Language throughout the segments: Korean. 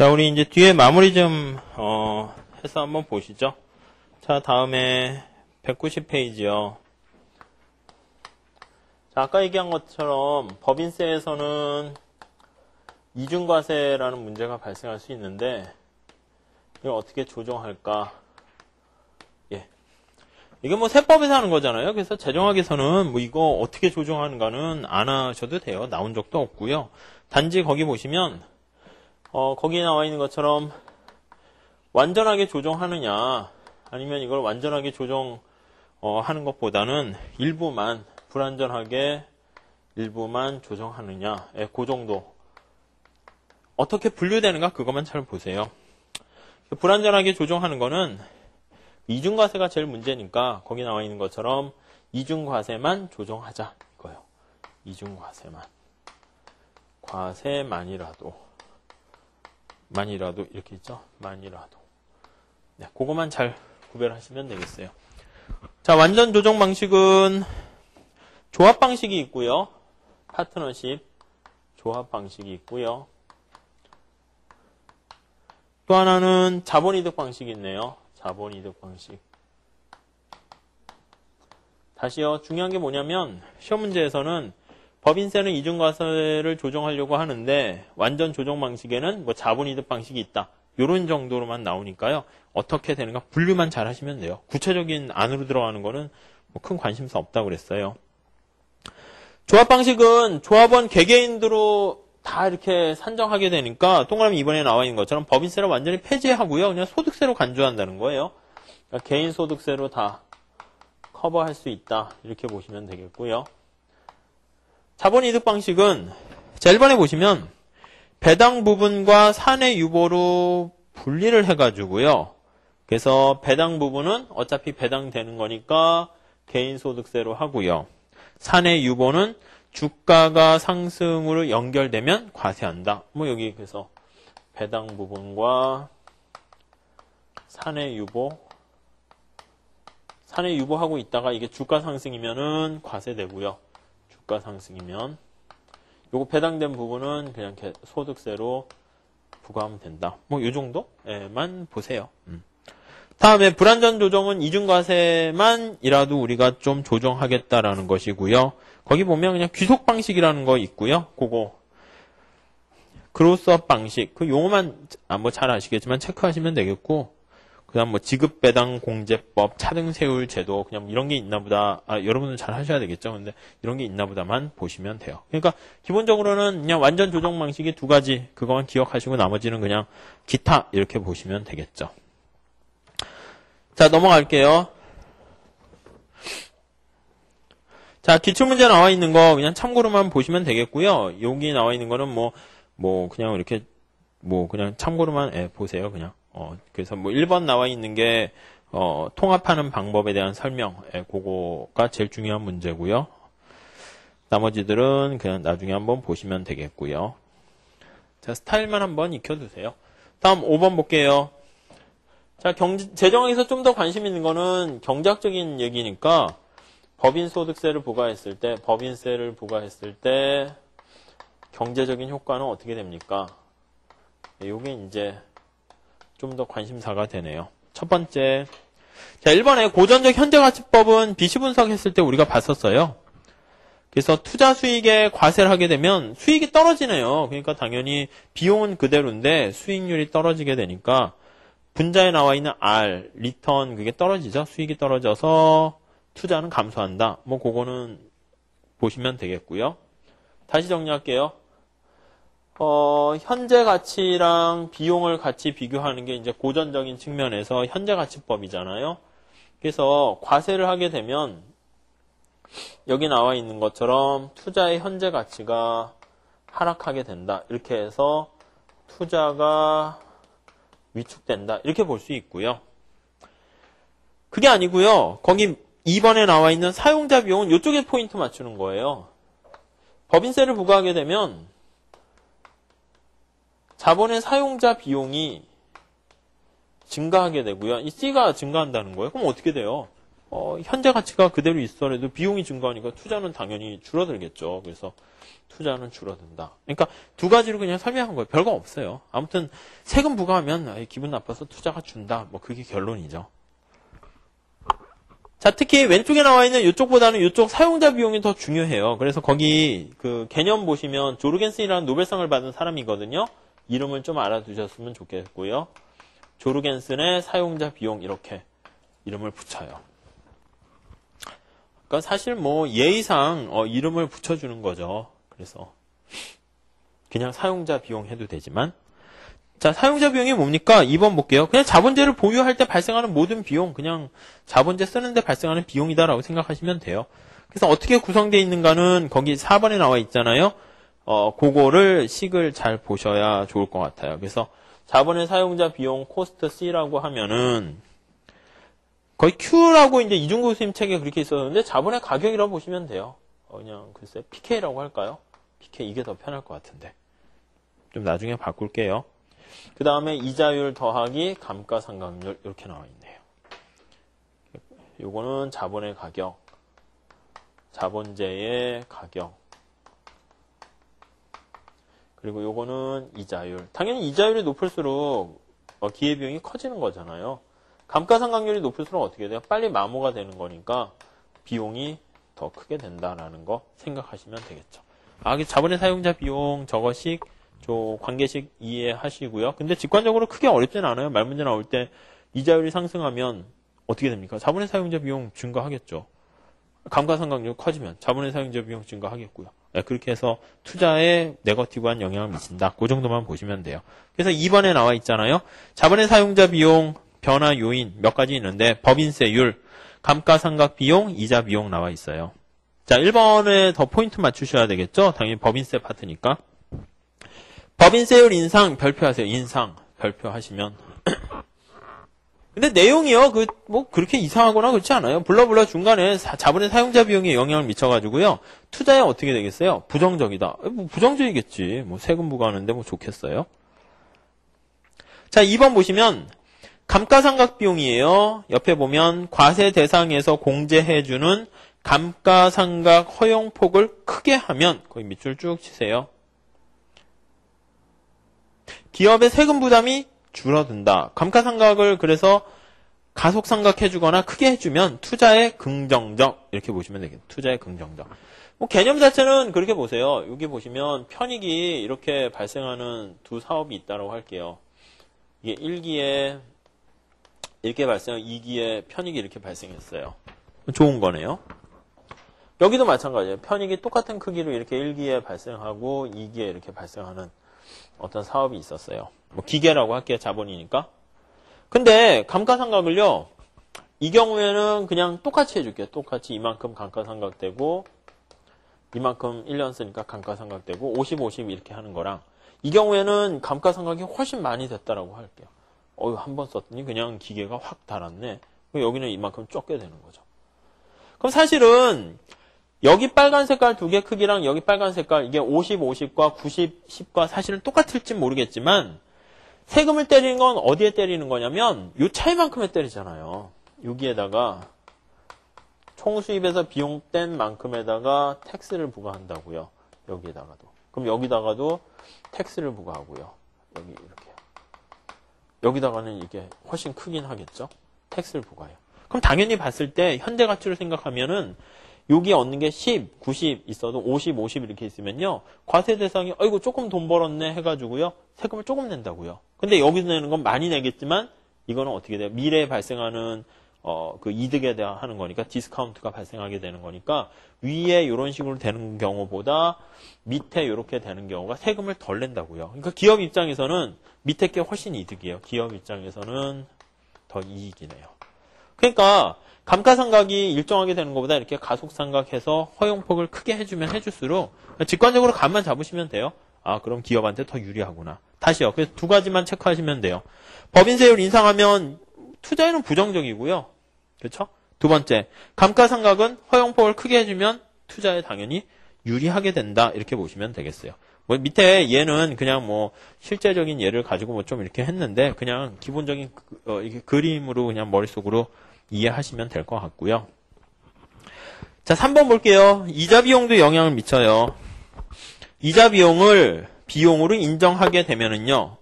자, 우리 이제 뒤에 마무리 좀, 해서 한번 보시죠. 자, 다음에 190페이지요. 자, 아까 얘기한 것처럼 법인세에서는 이중과세라는 문제가 발생할 수 있는데, 이걸 어떻게 조정할까? 예. 이게 뭐 세법에서 하는 거잖아요. 그래서 재정학에서는 뭐 이거 어떻게 조정하는가는 안 하셔도 돼요. 나온 적도 없고요. 단지 거기 보시면, 거기에 나와 있는 것처럼 완전하게 조정하느냐, 아니면 이걸 완전하게 하는 것보다는 일부만, 불완전하게 일부만 조정하느냐, 예, 그 정도. 어떻게 분류되는가 그것만 잘 보세요. 불완전하게 조정하는 거는 이중과세가 제일 문제니까 거기 나와 있는 것처럼 이중과세만 조정하자 이거예요. 이중과세만. 과세만이라도 이렇게 있죠. 만이라도. 네, 그거만 잘 구별하시면 되겠어요. 자, 완전 조정 방식은 조합 방식이 있고요. 파트너십 조합 방식이 있고요. 또 하나는 자본이득 방식이 있네요. 자본이득 방식. 다시요. 중요한 게 뭐냐면 시험 문제에서는 법인세는 이중과세를 조정하려고 하는데 완전 조정 방식에는 뭐 자본이득 방식이 있다. 이런 정도로만 나오니까요. 어떻게 되는가 분류만 잘 하시면 돼요. 구체적인 안으로 들어가는 거는 뭐 큰 관심사 없다고 그랬어요. 조합 방식은 조합원 개개인으로 다 이렇게 산정하게 되니까 동그라미 2번에 나와 있는 것처럼 법인세를 완전히 폐지하고요. 그냥 소득세로 간주한다는 거예요. 그러니까 개인 소득세로 다 커버할 수 있다. 이렇게 보시면 되겠고요. 자본이득 방식은 자 1번에 보시면 배당 부분과 사내 유보로 분리를 해가지고요. 그래서 배당 부분은 어차피 배당되는 거니까 개인 소득세로 하고요. 사내 유보는 주가가 상승으로 연결되면 과세한다. 뭐 여기 그래서 배당 부분과 사내 유보하고 있다가 이게 주가 상승이면은 과세되고요. 주가 상승이면 요거 배당된 부분은 그냥 소득세로 부과하면 된다. 뭐 요 정도만 보세요. 다음에 불완전 조정은 이중과세만이라도 우리가 좀 조정하겠다라는 것이고요. 거기 보면 그냥 귀속 방식이라는 거 있고요. 그거 그로스업 방식 그 용어만 뭐 잘 아시겠지만 체크하시면 되겠고, 그다음 뭐 지급 배당 공제법, 차등 세율 제도 그냥 이런 게 있나 보다. 여러분은 잘 하셔야 되겠죠. 근데 이런 게 있나 보다만 보시면 돼요. 그러니까 기본적으로는 그냥 완전 조정 방식이 두 가지 그거만 기억하시고 나머지는 그냥 기타 이렇게 보시면 되겠죠. 자, 넘어갈게요. 자, 기출문제 나와 있는 거 그냥 참고로만 보시면 되겠고요. 여기 나와 있는 거는 뭐 그냥 이렇게 그냥 참고로만 보세요. 그냥. 그래서 1번 나와 있는 게 통합하는 방법에 대한 설명, 그거가 제일 중요한 문제고요. 나머지들은 그냥 나중에 한번 보시면 되겠고요. 자, 스타일만 한번 익혀두세요. 다음 5번 볼게요. 자, 재정에서 좀 더 관심 있는 거는 경제학적인 얘기니까 법인세를 부과했을 때 경제적인 효과는 어떻게 됩니까? 요게 이제 좀 더 관심사가 되네요. 첫 번째. 자, 1번에 고전적 현재가치법은 비시 분석했을 때 우리가 봤었어요. 그래서 투자 수익에 과세를 하게 되면 수익이 떨어지네요. 그러니까 당연히 비용은 그대로인데 수익률이 떨어지게 되니까 분자에 나와 있는 R, 리턴 그게 떨어지죠. 수익이 떨어져서 투자는 감소한다. 뭐 그거는 보시면 되겠고요. 다시 정리할게요. 현재 가치랑 비용을 같이 비교하는 게 이제 고전적인 측면에서 현재 가치법이잖아요. 그래서 과세를 하게 되면 여기 나와 있는 것처럼 투자의 현재 가치가 하락하게 된다. 이렇게 해서 투자가 위축된다. 이렇게 볼 수 있고요. 그게 아니고요. 거기 2번에 나와 있는 사용자 비용은 이쪽에 포인트 맞추는 거예요. 법인세를 부과하게 되면 자본의 사용자 비용이 증가하게 되고요. 이 C가 증가한다는 거예요. 그럼 어떻게 돼요? 현재 가치가 그대로 있더라도 비용이 증가하니까 투자는 당연히 줄어들겠죠. 그래서 투자는 줄어든다. 그러니까 두 가지로 그냥 설명한 거예요. 별거 없어요. 아무튼 세금 부과하면 기분 나빠서 투자가 준다. 뭐 그게 결론이죠. 자, 특히 왼쪽에 나와 있는 이쪽보다는 이쪽 사용자 비용이 더 중요해요. 그래서 거기 그 개념 보시면 조르겐슨이라는 노벨상을 받은 사람이거든요. 이름을 좀 알아두셨으면 좋겠고요. 조르겐슨의 사용자 비용 이렇게 이름을 붙여요. 그러니까 사실 뭐 예의상 이름을 붙여주는 거죠. 그래서 그냥 사용자 비용 해도 되지만 자, 사용자 비용이 뭡니까? 2번 볼게요. 그냥 자본재를 보유할 때 발생하는 모든 비용, 그냥 자본재 쓰는데 발생하는 비용이다라고 생각하시면 돼요. 그래서 어떻게 구성되어 있는가는 거기 4번에 나와 있잖아요. 그거를 식을 잘 보셔야 좋을 것 같아요. 그래서 자본의 사용자 비용 코스트 C라고 하면은 거의 Q라고 이제 이중구 수임 책에 그렇게 있었는데 자본의 가격이라고 보시면 돼요. 그냥 글쎄 PK라고 할까요? PK 이게 더 편할 것 같은데. 좀 나중에 바꿀게요. 그 다음에 이자율 더하기 감가상각률 이렇게 나와 있네요. 요거는 자본의 가격, 자본재의 가격, 그리고 요거는 이자율. 당연히 이자율이 높을수록 기회비용이 커지는 거잖아요. 감가상각률이 높을수록 어떻게 돼요? 빨리 마모가 되는 거니까 비용이 더 크게 된다라는 거 생각하시면 되겠죠. 자본의 사용자 비용 저거식 관계식 이해하시고요. 근데 직관적으로 크게 어렵진 않아요. 말문제 나올 때 이자율이 상승하면 어떻게 됩니까? 자본의 사용자 비용 증가하겠죠. 감가상각률 커지면 자본의 사용자 비용 증가하겠고요. 네, 그렇게 해서 투자에 네거티브한 영향을 미친다. 그 정도만 보시면 돼요. 그래서 2번에 나와 있잖아요. 자본의 사용자 비용 변화 요인 몇 가지 있는데 법인세율, 감가상각 비용, 이자 비용 나와 있어요. 자, 1번에 더 포인트 맞추셔야 되겠죠? 당연히 법인세 파트니까. 법인세율 인상 별표하세요. 인상 별표하시면. 근데 내용이요, 그렇게 이상하거나 그렇지 않아요. 불러불러 중간에 자본의 사용자 비용에 영향을 미쳐가지고요. 투자에 어떻게 되겠어요? 부정적이다. 부정적이겠지. 세금 부과하는데 좋겠어요. 자, 2번 보시면, 감가상각 비용이에요. 옆에 보면, 과세 대상에서 공제해주는 감가상각 허용폭을 크게 하면, 거기 밑줄 쭉 치세요. 기업의 세금 부담이 줄어든다. 감가상각을 그래서 가속상각해주거나 크게 해주면 투자에 긍정적 이렇게 보시면 되겠네요. 투자에 긍정적. 개념 자체는 그렇게 보세요. 여기 보시면 편익이 이렇게 발생하는 두 사업이 있다고 할게요. 이게 1기에 이렇게 발생하고 2기에 편익이 이렇게 발생했어요. 좋은 거네요. 여기도 마찬가지예요. 편익이 똑같은 크기로 이렇게 1기에 발생하고 2기에 이렇게 발생하는 어떤 사업이 있었어요. 기계라고 할게요. 자본이니까. 근데 감가상각을요. 이 경우에는 그냥 똑같이 해줄게요. 똑같이 이만큼 감가상각되고 이만큼 1년 쓰니까 감가상각되고 50, 50 이렇게 하는 거랑 이 경우에는 감가상각이 훨씬 많이 됐다라고 할게요. 한 번 썼더니 그냥 기계가 확 달았네. 여기는 이만큼 좁게 되는 거죠. 그럼 사실은 여기 빨간 색깔 두 개 크기랑 여기 빨간 색깔 이게 50, 50과 90, 10과 사실은 똑같을지 모르겠지만 세금을 때리는 건 어디에 때리는 거냐면 이 차이만큼에 때리잖아요. 여기에다가 총 수입에서 비용 뗀 만큼에다가 텍스를 부과한다고요. 여기에다가도. 그럼 여기다가도 텍스를 부과하고요. 여기 이렇게. 여기다가는 이게 훨씬 크긴 하겠죠. 텍스를 부과해요. 그럼 당연히 봤을 때 현재 가치로 생각하면은 여기 얻는 게 10, 90 있어도 50, 50 이렇게 있으면요. 과세 대상이 아이고 조금 돈 벌었네 해가지고요. 세금을 조금 낸다고요. 근데 여기서 내는 건 많이 내겠지만 이거는 어떻게 돼요? 미래에 발생하는 그 이득에 대한 하는 거니까 디스카운트가 발생하게 되는 거니까 위에 이런 식으로 되는 경우보다 밑에 이렇게 되는 경우가 세금을 덜 낸다고요. 그러니까 기업 입장에서는 밑에 게 훨씬 이득이에요. 기업 입장에서는 더 이익이네요. 그러니까 감가상각이 일정하게 되는 것보다 이렇게 가속상각해서 허용폭을 크게 해주면 해줄수록 직관적으로 감만 잡으시면 돼요. 그럼 기업한테 더 유리하구나. 다시요. 그래서 두 가지만 체크하시면 돼요. 법인세율 인상하면 투자에는 부정적이고요. 그렇죠? 두 번째, 감가상각은 허용폭을 크게 해주면 투자에 당연히 유리하게 된다. 이렇게 보시면 되겠어요. 뭐 밑에 얘는 그냥 뭐 실제적인 예를 가지고 뭐 좀 이렇게 했는데 그냥 기본적인 이게 그림으로 그냥 머릿속으로 이해하시면 될 것 같고요. 자, 3번 볼게요. 이자 비용도 영향을 미쳐요. 이자 비용을 비용으로 인정하게 되면은요,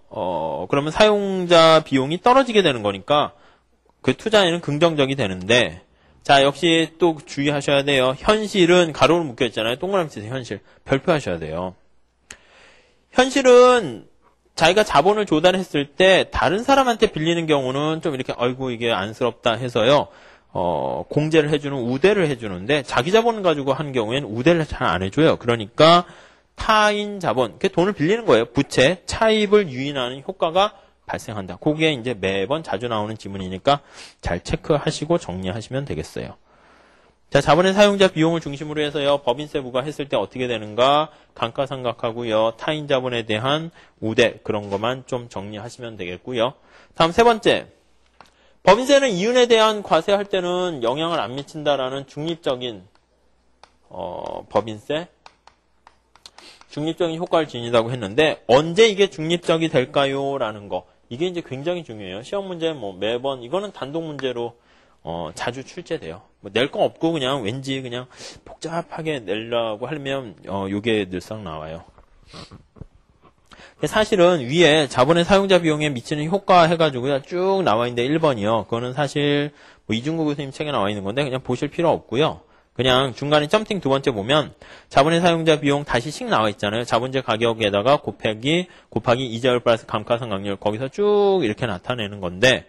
그러면 사용자 비용이 떨어지게 되는 거니까 그 투자에는 긍정적이 되는데, 자, 역시 또 주의하셔야 돼요. 현실은 가로로 묶여 있잖아요. 동그라미 치세요. 현실. 별표하셔야 돼요. 현실은 자기가 자본을 조달했을 때 다른 사람한테 빌리는 경우는 좀 이렇게 아이고 이게 안쓰럽다 해서요. 공제를 해주는 우대를 해주는데 자기 자본을 가지고 한 경우에는 우대를 잘 안 해줘요. 그러니까 타인 자본, 돈을 빌리는 거예요. 부채, 차입을 유인하는 효과가 발생한다. 그게 이제 매번 자주 나오는 지문이니까 잘 체크하시고 정리하시면 되겠어요. 자, 자본의 사용자 비용을 중심으로 해서요. 법인세 부과했을 때 어떻게 되는가 감가상각하고요. 타인 자본에 대한 우대 그런 것만 좀 정리하시면 되겠고요. 다음 세 번째. 법인세는 이윤에 대한 과세할 때는 영향을 안 미친다라는 중립적인 법인세 중립적인 효과를 지닌다고 했는데 언제 이게 중립적이 될까요? 라는 거. 이게 이제 굉장히 중요해요. 시험 문제 뭐 매번 이거는 단독 문제로 자주 출제돼요. 뭐 낼 거 없고 그냥 왠지 그냥 복잡하게 내려고 하면 요게 늘상 나와요. 사실은 위에 자본의 사용자 비용에 미치는 효과 해가지고 쭉 나와 있는데 1번이요. 그거는 사실 뭐 이중구 교수님 책에 나와 있는 건데 그냥 보실 필요 없고요. 그냥 중간에 점팅 두 번째 보면 자본의 사용자 비용 다시 씩 나와 있잖아요. 자본재 가격에다가 곱하기 이자율 플러스 감가상각률 거기서 쭉 이렇게 나타내는 건데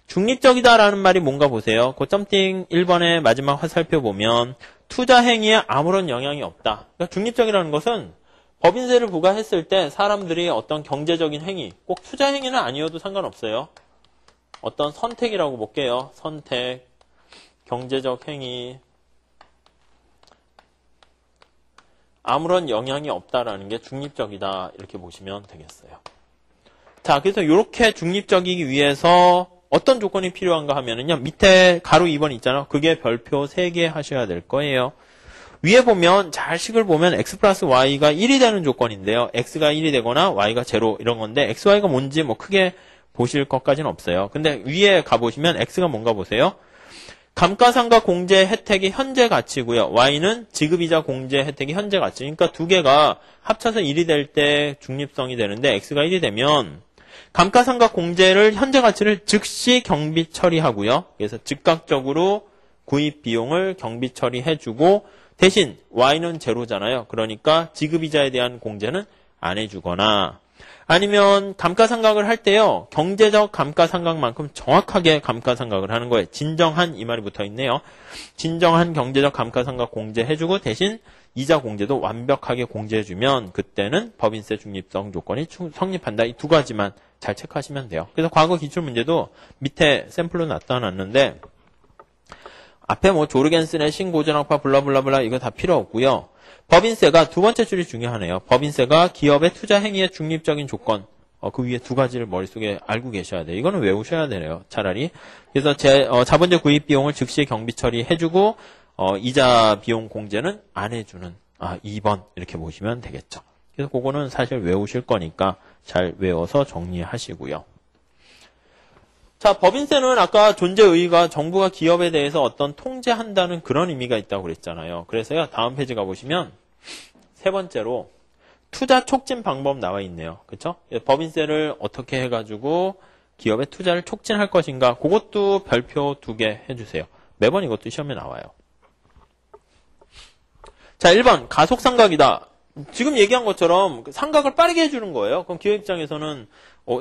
중립적이다라는 말이 뭔가 보세요. 그 점팅 1번의 마지막 화살표 보면 투자 행위에 아무런 영향이 없다. 그러니까 중립적이라는 것은 법인세를 부과했을 때 사람들이 어떤 경제적인 행위, 꼭 투자 행위는 아니어도 상관없어요. 어떤 선택이라고 볼게요. 선택, 경제적 행위, 아무런 영향이 없다라는 게 중립적이다 이렇게 보시면 되겠어요. 자, 그래서 이렇게 중립적이기 위해서 어떤 조건이 필요한가 하면은요. 밑에 가로 2번 있잖아요. 그게 별표 3개 하셔야 될 거예요. 위에 보면 잘 식을 보면 x 플러스 y가 1이 되는 조건인데요. x가 1이 되거나 y가 0 이런 건데 x, y가 뭔지 뭐 크게 보실 것까지는 없어요. 근데 위에 가보시면 x가 뭔가 보세요. 감가상각 공제 혜택이 현재 가치고요. y는 지급이자 공제 혜택이 현재 가치. 그러니까 두 개가 합쳐서 1이 될 때 중립성이 되는데 x가 1이 되면 감가상각 공제를 현재 가치를 즉시 경비 처리하고요. 그래서 즉각적으로 구입 비용을 경비 처리해주고 대신 y는 제로잖아요. 그러니까 지급이자에 대한 공제는 안 해주거나 아니면 감가상각을 할 때요. 경제적 감가상각만큼 정확하게 감가상각을 하는 거예요. 진정한 이 말이 붙어있네요. 진정한 경제적 감가상각 공제해주고 대신 이자 공제도 완벽하게 공제해주면 그때는 법인세 중립성 조건이 성립한다. 이 두 가지만 잘 체크하시면 돼요. 그래서 과거 기출문제도 밑에 샘플로 나타났는데 앞에 뭐 조르겐슨의 신고전학파 블라블라블라 이거 다 필요 없고요. 법인세가 두 번째 줄이 중요하네요. 법인세가 기업의 투자 행위의 중립적인 조건. 그 위에 두 가지를 머릿속에 알고 계셔야 돼요. 이거는 외우셔야 되네요. 차라리. 그래서 자본재 구입 비용을 즉시 경비 처리해주고 이자 비용 공제는 안 해주는 2번 이렇게 보시면 되겠죠. 그래서 그거는 사실 외우실 거니까 잘 외워서 정리하시고요. 자, 법인세는 아까 존재 의의가 정부가 기업에 대해서 어떤 통제한다는 그런 의미가 있다고 그랬잖아요. 그래서요, 다음 페이지 가보시면 세 번째로 투자 촉진 방법 나와 있네요. 그렇죠? 법인세를 어떻게 해가지고 기업의 투자를 촉진할 것인가 그것도 별표 2개 해주세요. 매번 이것도 시험에 나와요. 자, 1번 가속상각이다. 지금 얘기한 것처럼 상각을 빠르게 해주는 거예요. 그럼 기업 입장에서는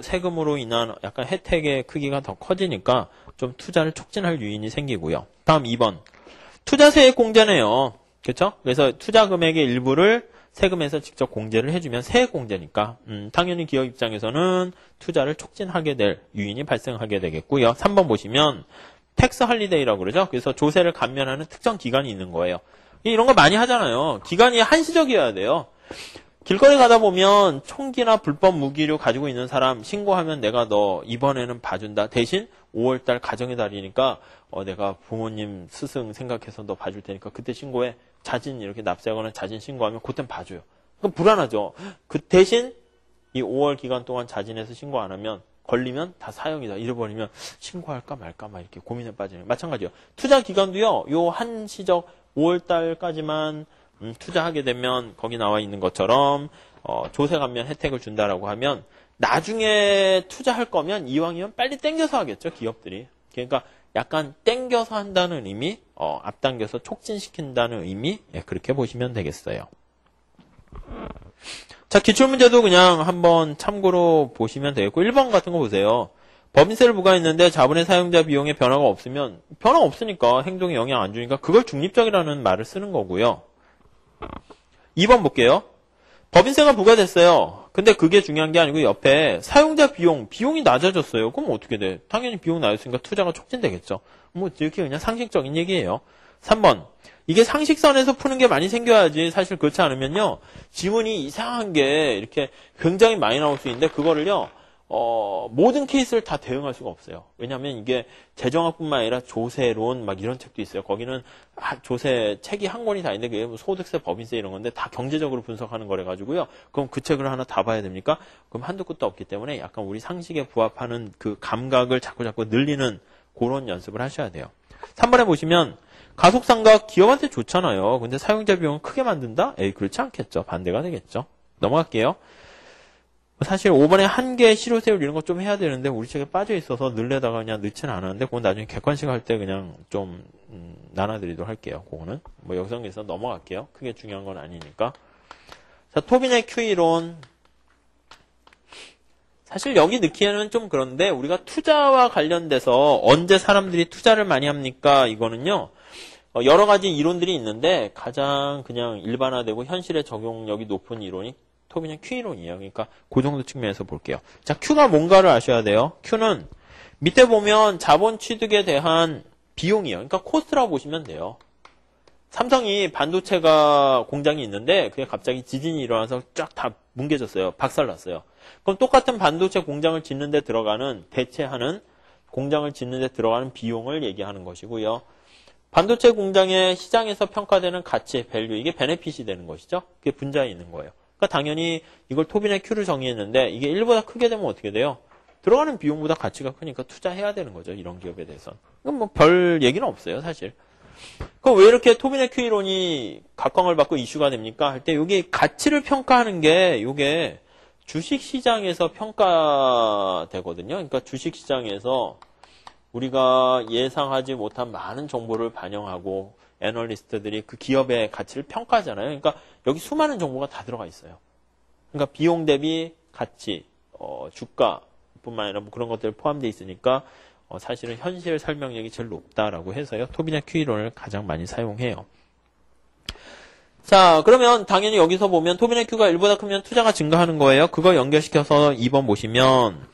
세금으로 인한 약간 혜택의 크기가 더 커지니까 좀 투자를 촉진할 요인이 생기고요. 다음 2번. 투자세액 공제네요. 그렇죠? 그래서 투자 금액의 일부를 세금에서 직접 공제를 해주면 세액 공제니까 당연히 기업 입장에서는 투자를 촉진하게 될 요인이 발생하게 되겠고요. 3번 보시면 텍스 할리데이라고 그러죠. 그래서 조세를 감면하는 특정 기간이 있는 거예요. 이런 거 많이 하잖아요. 기간이 한시적이어야 돼요. 길거리 가다 보면 총기나 불법 무기류 가지고 있는 사람 신고하면 내가 너 이번에는 봐준다. 대신 5월달 가정의 달이니까 내가 부모님 스승 생각해서 너 봐줄 테니까 그때 신고해. 자진 이렇게 납세하거나 자진 신고하면 그땐 봐줘요. 그럼 불안하죠. 그 대신 이 5월 기간 동안 자진해서 신고 안 하면 걸리면 다 사형이다. 잃어버리면 신고할까 말까 막 이렇게 고민에 빠지는 마찬가지요. 투자 기간도요. 요 한시적 5월 달까지만 투자하게 되면 거기 나와 있는 것처럼 조세 감면 혜택을 준다라고 하면 나중에 투자할 거면 이왕이면 빨리 땡겨서 하겠죠. 기업들이. 그러니까 약간 땡겨서 한다는 의미, 앞당겨서 촉진시킨다는 의미, 예, 그렇게 보시면 되겠어요. 자, 기출문제도 그냥 한번 참고로 보시면 되겠고 1번 같은 거 보세요. 법인세를 부과했는데 자본의 사용자 비용에 변화가 없으면 변화 없으니까 행동에 영향 안 주니까 그걸 중립적이라는 말을 쓰는 거고요. 2번 볼게요. 법인세가 부과됐어요. 근데 그게 중요한 게 아니고 옆에 사용자 비용이 낮아졌어요. 그럼 어떻게 돼? 당연히 비용 낮았으니까 투자가 촉진되겠죠. 뭐 이렇게 그냥 상식적인 얘기예요. 3번. 이게 상식선에서 푸는 게 많이 생겨야지. 사실 그렇지 않으면요. 지문이 이상한 게 이렇게 굉장히 많이 나올 수 있는데 그거를요. 모든 케이스를 다 대응할 수가 없어요. 왜냐하면 이게 재정학뿐만 아니라 조세론 막 이런 책도 있어요. 거기는 조세 책이 한 권이 다 있는데 그게 뭐 소득세, 법인세 이런 건데 다 경제적으로 분석하는 거래 가지고요. 그럼 그 책을 하나 다 봐야 됩니까? 그럼 한두 끝도 없기 때문에 약간 우리 상식에 부합하는 그 감각을 자꾸 늘리는 그런 연습을 하셔야 돼요. 3번에 보시면 가속상각 기업한테 좋잖아요. 근데 사용자 비용을 크게 만든다? 에이, 그렇지 않겠죠. 반대가 되겠죠. 넘어갈게요. 사실 5번에 한계, 실효세율 이런 거 좀 해야 되는데 우리 책에 빠져 있어서 늘려다가 그냥 넣지는 않았는데 그건 나중에 객관식 할 때 그냥 좀 나눠드리도록 할게요. 그거는 뭐 여기서 넘어갈게요. 크게 중요한 건 아니니까. 자, 토빈의 QE론. 사실 여기 넣기에는 좀 그런데 우리가 투자와 관련돼서 언제 사람들이 투자를 많이 합니까? 이거는요. 여러 가지 이론들이 있는데 가장 그냥 일반화되고 현실에 적용력이 높은 이론이 토빈의 Q이론이에요. 그러니까 그 정도 측면에서 볼게요. 자, Q가 뭔가를 아셔야 돼요. Q는 밑에 보면 자본 취득에 대한 비용이에요. 그러니까 코스트라고 보시면 돼요. 삼성이 반도체가 공장이 있는데 그게 갑자기 지진이 일어나서 쫙 다 뭉개졌어요. 박살났어요. 그럼 똑같은 반도체 공장을 짓는 데 들어가는 대체하는 공장을 짓는 데 들어가는 비용을 얘기하는 것이고요. 반도체 공장의 시장에서 평가되는 가치, 밸류, 이게 베네핏이 되는 것이죠. 그게 분자에 있는 거예요. 그러니까 당연히 이걸 토빈의 Q를 정의했는데 이게 1보다 크게 되면 어떻게 돼요? 들어가는 비용보다 가치가 크니까 투자해야 되는 거죠. 이런 기업에 대해서는. 이건 뭐 별 얘기는 없어요. 사실. 그럼 왜 이렇게 토빈의 Q이론이 각광을 받고 이슈가 됩니까? 할 때 이게 가치를 평가하는 게 이게 주식시장에서 평가되거든요. 그러니까 주식시장에서 우리가 예상하지 못한 많은 정보를 반영하고 애널리스트들이 그 기업의 가치를 평가하잖아요. 그러니까 여기 수많은 정보가 다 들어가 있어요. 그러니까 비용 대비 가치, 주가뿐만 아니라 뭐 그런 것들 포함되어 있으니까 사실은 현실 설명력이 제일 높다라고 해서요. 토빈의 Q이론을 가장 많이 사용해요. 자, 그러면 당연히 여기서 보면 토빈의 Q가 1보다 크면 투자가 증가하는 거예요. 그거 연결시켜서 2번 보시면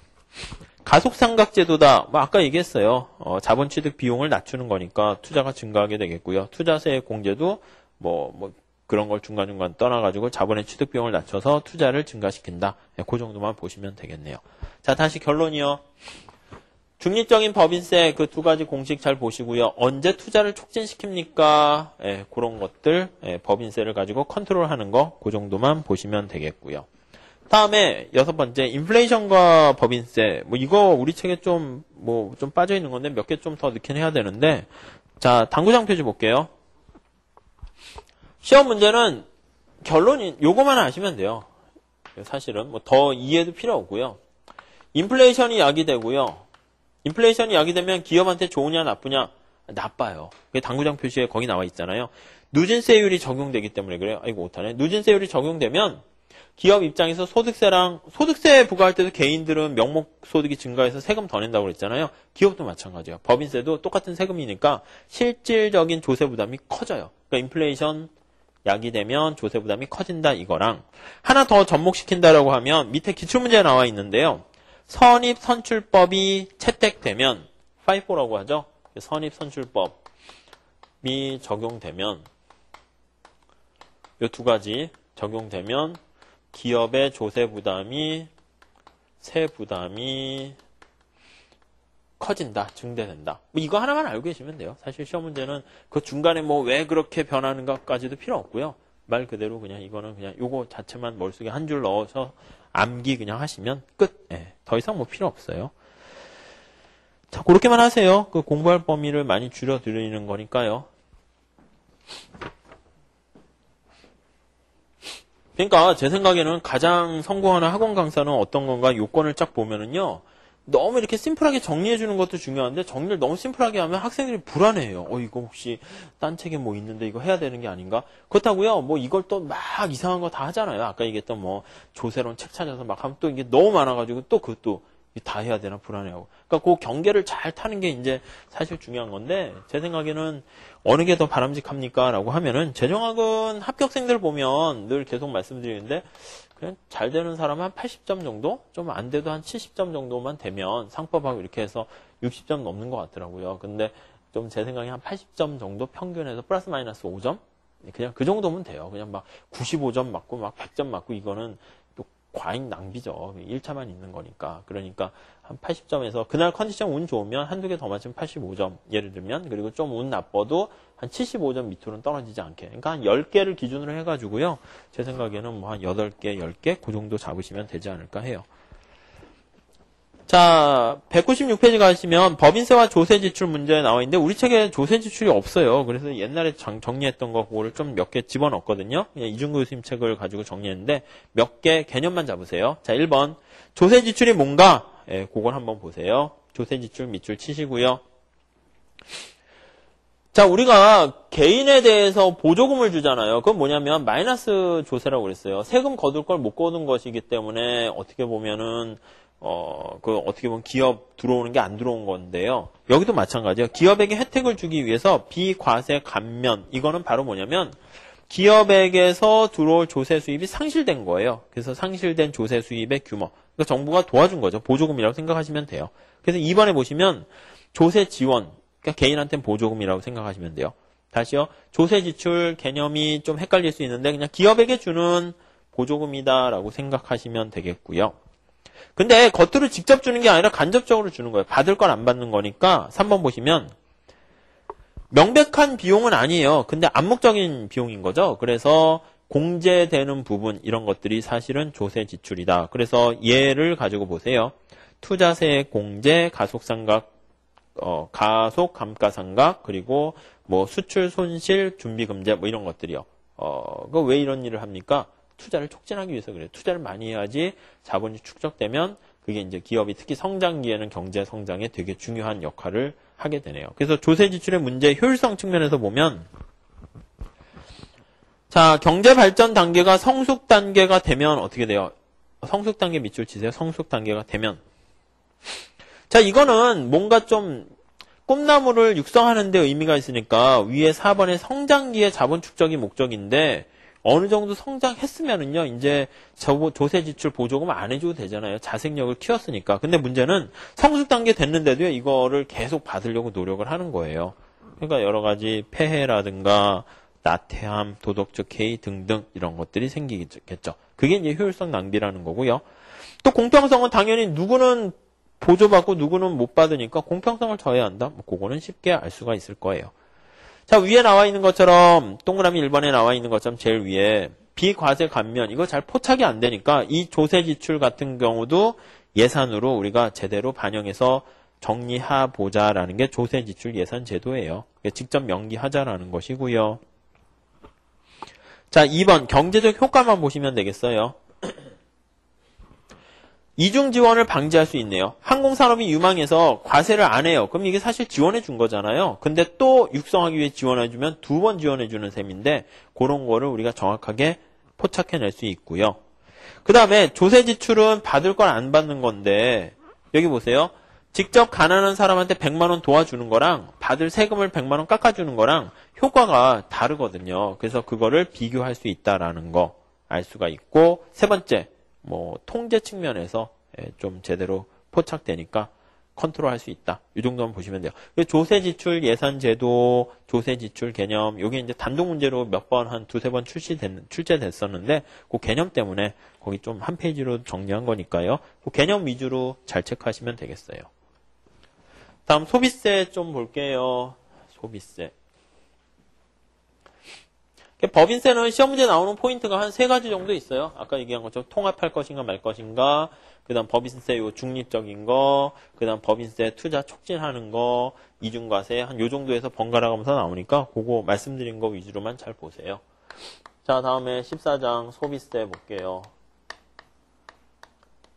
가속상각제도다. 뭐 아까 얘기했어요. 자본 취득 비용을 낮추는 거니까 투자가 증가하게 되겠고요. 투자세 공제도 뭐 그런 걸 중간중간 떠나가지고 자본의 취득 비용을 낮춰서 투자를 증가시킨다. 그 정도만 보시면 되겠네요. 자, 다시 결론이요. 중립적인 법인세 그 두 가지 공식 잘 보시고요. 언제 투자를 촉진시킵니까? 예, 그런 것들 법인세를 가지고 컨트롤하는 거 그 정도만 보시면 되겠고요. 다음에 6번째 인플레이션과 법인세. 뭐 이거 우리 책에 좀 빠져 있는 건데 몇 개 좀 더 넣긴 해야 되는데. 자, 당구장 표지 볼게요. 시험 문제는 결론이 요거만 아시면 돼요. 사실은 뭐 더 이해도 필요 없고요. 인플레이션이 야기되고요. 인플레이션이 야기되면 기업한테 좋으냐 나쁘냐? 나빠요. 그게 당구장 표시에 거기 나와 있잖아요. 누진세율이 적용되기 때문에 그래요. 아이고 못하네. 누진세율이 적용되면 기업 입장에서 소득세 부과할 때도 개인들은 명목 소득이 증가해서 세금 더 낸다고 그랬잖아요. 기업도 마찬가지예요. 법인세도 똑같은 세금이니까 실질적인 조세 부담이 커져요. 그러니까 인플레이션 야기되면 조세 부담이 커진다 이거랑 하나 더 접목시킨다라고 하면 밑에 기출문제에 나와 있는데요. 선입선출법이 채택되면 FIFO라고 하죠. 선입선출법이 적용되면 이 두 가지 적용되면 기업의 조세 부담이 세 부담이 커진다, 증대된다. 뭐 이거 하나만 알고 계시면 돼요. 사실 시험 문제는 그 중간에 뭐 왜 그렇게 변하는가까지도 필요 없고요. 말 그대로 그냥 이거는 그냥 요거 자체만 머릿속에 한 줄 넣어서 암기 그냥 하시면 끝. 예, 더 이상 뭐 필요 없어요. 자, 그렇게만 하세요. 그 공부할 범위를 많이 줄여드리는 거니까요. 그러니까 제 생각에는 가장 성공하는 학원 강사는 어떤 건가 요건을 쫙 보면은요. 너무 이렇게 심플하게 정리해 주는 것도 중요한데 정리를 너무 심플하게 하면 학생들이 불안해해요. 이거 혹시 딴 책에 뭐 있는데 이거 해야 되는 게 아닌가? 그렇다고요. 뭐 이걸 또 막 이상한 거 다 하잖아요. 아까 얘기했던 뭐 조세론 책 찾아서 막 하면 또 이게 너무 많아가지고 또 그것도 다 해야 되나 불안해하고. 그러니까 그 경계를 잘 타는 게 이제 사실 중요한 건데 제 생각에는 어느 게 더 바람직합니까? 라고 하면은 재정학은 합격생들 보면 늘 계속 말씀드리는데 그냥 잘 되는 사람은 한 80점 정도? 좀 안 돼도 한 70점 정도만 되면 상법하고 이렇게 해서 60점 넘는 것 같더라고요. 근데 좀 제 생각에 한 80점 정도 평균에서 플러스 마이너스 5점? 그냥 그 정도면 돼요. 그냥 막 95점 맞고 막 100점 맞고 이거는 또 과잉 낭비죠. 1차만 있는 거니까. 그러니까 한 80점에서 그날 컨디션 운 좋으면 한두 개 더 맞으면 85점 예를 들면 그리고 좀 운 나빠도 한 75점 밑으로는 떨어지지 않게. 그러니까 한 10개를 기준으로 해가지고요. 제 생각에는 뭐 한 8개, 10개 그 정도 잡으시면 되지 않을까 해요. 자, 196페이지 가시면 법인세와 조세지출 문제 나와 있는데 우리 책에 조세지출이 없어요. 그래서 옛날에 정리했던 거 그거를 좀 몇 개 집어넣었거든요. 그냥 이중구 교수님 책을 가지고 정리했는데 몇 개 개념만 잡으세요. 자, 1번 조세지출이 뭔가? 예, 그걸 한번 보세요. 조세지출 밑줄 치시고요. 자, 우리가 개인에 대해서 보조금을 주잖아요. 그건 뭐냐면 마이너스 조세라고 그랬어요. 세금 거둘 걸 못 거둔 것이기 때문에 어떻게 보면은 어떻게 보면 기업 들어오는 게 안 들어온 건데요. 여기도 마찬가지예요. 기업에게 혜택을 주기 위해서 비과세 감면. 이거는 바로 뭐냐면 기업에게서 들어올 조세 수입이 상실된 거예요. 그래서 상실된 조세 수입의 규모. 그러니까 정부가 도와준 거죠. 보조금이라고 생각하시면 돼요. 그래서 2번에 보시면 조세 지원. 그러니까 개인한테는 보조금이라고 생각하시면 돼요. 다시요. 조세 지출 개념이 좀 헷갈릴 수 있는데 그냥 기업에게 주는 보조금이다라고 생각하시면 되겠고요. 근데 겉으로 직접 주는 게 아니라 간접적으로 주는 거예요. 받을 건 안 받는 거니까 3번 보시면 명백한 비용은 아니에요. 근데 암묵적인 비용인 거죠. 그래서 공제되는 부분 이런 것들이 사실은 조세 지출이다. 그래서 예를 가지고 보세요. 투자세 공제, 가속상각, 가속 감가상각 그리고 뭐 수출 손실 준비금제 뭐 이런 것들이요. 그 왜 이런 일을 합니까? 투자를 촉진하기 위해서 그래요. 투자를 많이 해야지 자본이 축적되면 그게 이제 기업이 특히 성장기에는 경제 성장에 되게 중요한 역할을 하게 되네요. 그래서 조세 지출의 문제 효율성 측면에서 보면 자, 경제 발전 단계가 성숙 단계가 되면 어떻게 돼요? 성숙 단계 밑줄 치세요. 성숙 단계가 되면 자, 이거는 뭔가 좀 꿈나무를 육성하는 데 의미가 있으니까 위에 4번의 성장기의 자본 축적이 목적인데 어느 정도 성장했으면은요, 이제 조세 지출 보조금 안 해줘도 되잖아요. 자생력을 키웠으니까. 근데 문제는 성숙 단계 됐는데도요, 이거를 계속 받으려고 노력을 하는 거예요. 그러니까 여러 가지 폐해라든가 나태함, 도덕적 해이 등등 이런 것들이 생기겠죠. 그게 이제 효율성 낭비라는 거고요. 또 공평성은 당연히 누구는 보조받고 누구는 못 받으니까 공평성을 더해야 한다. 뭐 그거는 쉽게 알 수가 있을 거예요. 자, 위에 나와 있는 것처럼 동그라미 1번에 나와 있는 것처럼 제일 위에 비과세 감면 이거 잘 포착이 안 되니까 이 조세 지출 같은 경우도 예산으로 우리가 제대로 반영해서 정리해보자라는 게 조세 지출 예산 제도예요. 직접 명기하자라는 것이고요. 자, 2번 경제적 효과만 보시면 되겠어요. 이중 지원을 방지할 수 있네요. 항공산업이 유망해서 과세를 안 해요. 그럼 이게 사실 지원해 준 거잖아요. 근데 또 육성하기 위해 지원해 주면 2번 지원해 주는 셈인데 그런 거를 우리가 정확하게 포착해낼 수 있고요. 그 다음에 조세 지출은 받을 건 안 받는 건데 여기 보세요. 직접 가난한 사람한테 100만 원 도와주는 거랑 받을 세금을 100만 원 깎아주는 거랑 효과가 다르거든요. 그래서 그거를 비교할 수 있다라는 거 알 수가 있고 세 번째 뭐 통제 측면에서 좀 제대로 포착되니까 컨트롤할 수 있다. 이 정도만 보시면 돼요. 조세 지출 예산 제도, 조세 지출 개념, 요게 이제 단독 문제로 몇 번 한 두세 번 출제됐었는데 그 개념 때문에 거기 좀 한 페이지로 정리한 거니까요. 그 개념 위주로 잘 체크하시면 되겠어요. 다음 소비세 좀 볼게요. 소비세. 법인세는 시험 문제 나오는 포인트가 한 3가지 정도 있어요. 아까 얘기한 것처럼 통합할 것인가 말 것인가, 그 다음 법인세 요 중립적인 거, 그 다음 법인세 투자 촉진하는 거, 이중과세 한 요 정도에서 번갈아 가면서 나오니까 그거 말씀드린 거 위주로만 잘 보세요. 자, 다음에 14장 소비세 볼게요.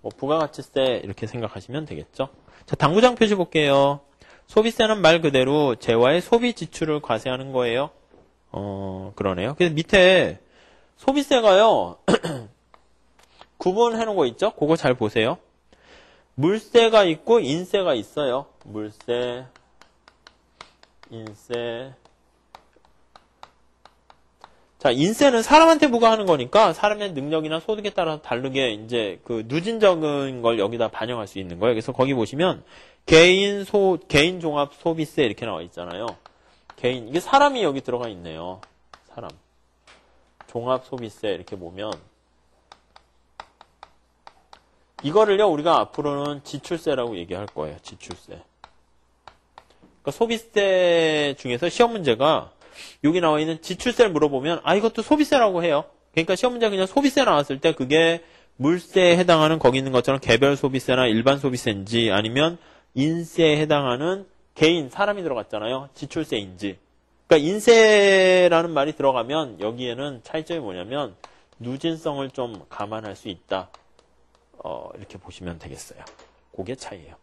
뭐 부가가치세 이렇게 생각하시면 되겠죠. 자, 당구장 표시 볼게요. 소비세는 말 그대로 재화의 소비 지출을 과세하는 거예요. 그러네요. 그래서 밑에 소비세가요. 구분해 놓은 거 있죠? 그거 잘 보세요. 물세가 있고 인세가 있어요. 물세, 인세. 자, 인세는 사람한테 부과하는 거니까 사람의 능력이나 소득에 따라서 다르게 이제 그 누진적인 걸 여기다 반영할 수 있는 거예요. 그래서 거기 보시면 개인 종합 소비세 이렇게 나와 있잖아요. 개인, 이게 사람이 여기 들어가 있네요. 사람. 종합 소비세 이렇게 보면 이거를요, 우리가 앞으로는 지출세라고 얘기할 거예요. 지출세. 그러니까 소비세 중에서 시험 문제가 여기 나와 있는 지출세를 물어보면 이것도 소비세라고 해요. 그러니까 시험 문제 그냥 소비세 나왔을 때 그게 물세에 해당하는 거기 있는 것처럼 개별 소비세나 일반 소비세인지 아니면 인세에 해당하는 개인, 사람이 들어갔잖아요. 지출세인지. 그러니까 인세라는 말이 들어가면 여기에는 차이점이 뭐냐면 누진성을 좀 감안할 수 있다. 이렇게 보시면 되겠어요. 그게 차이예요.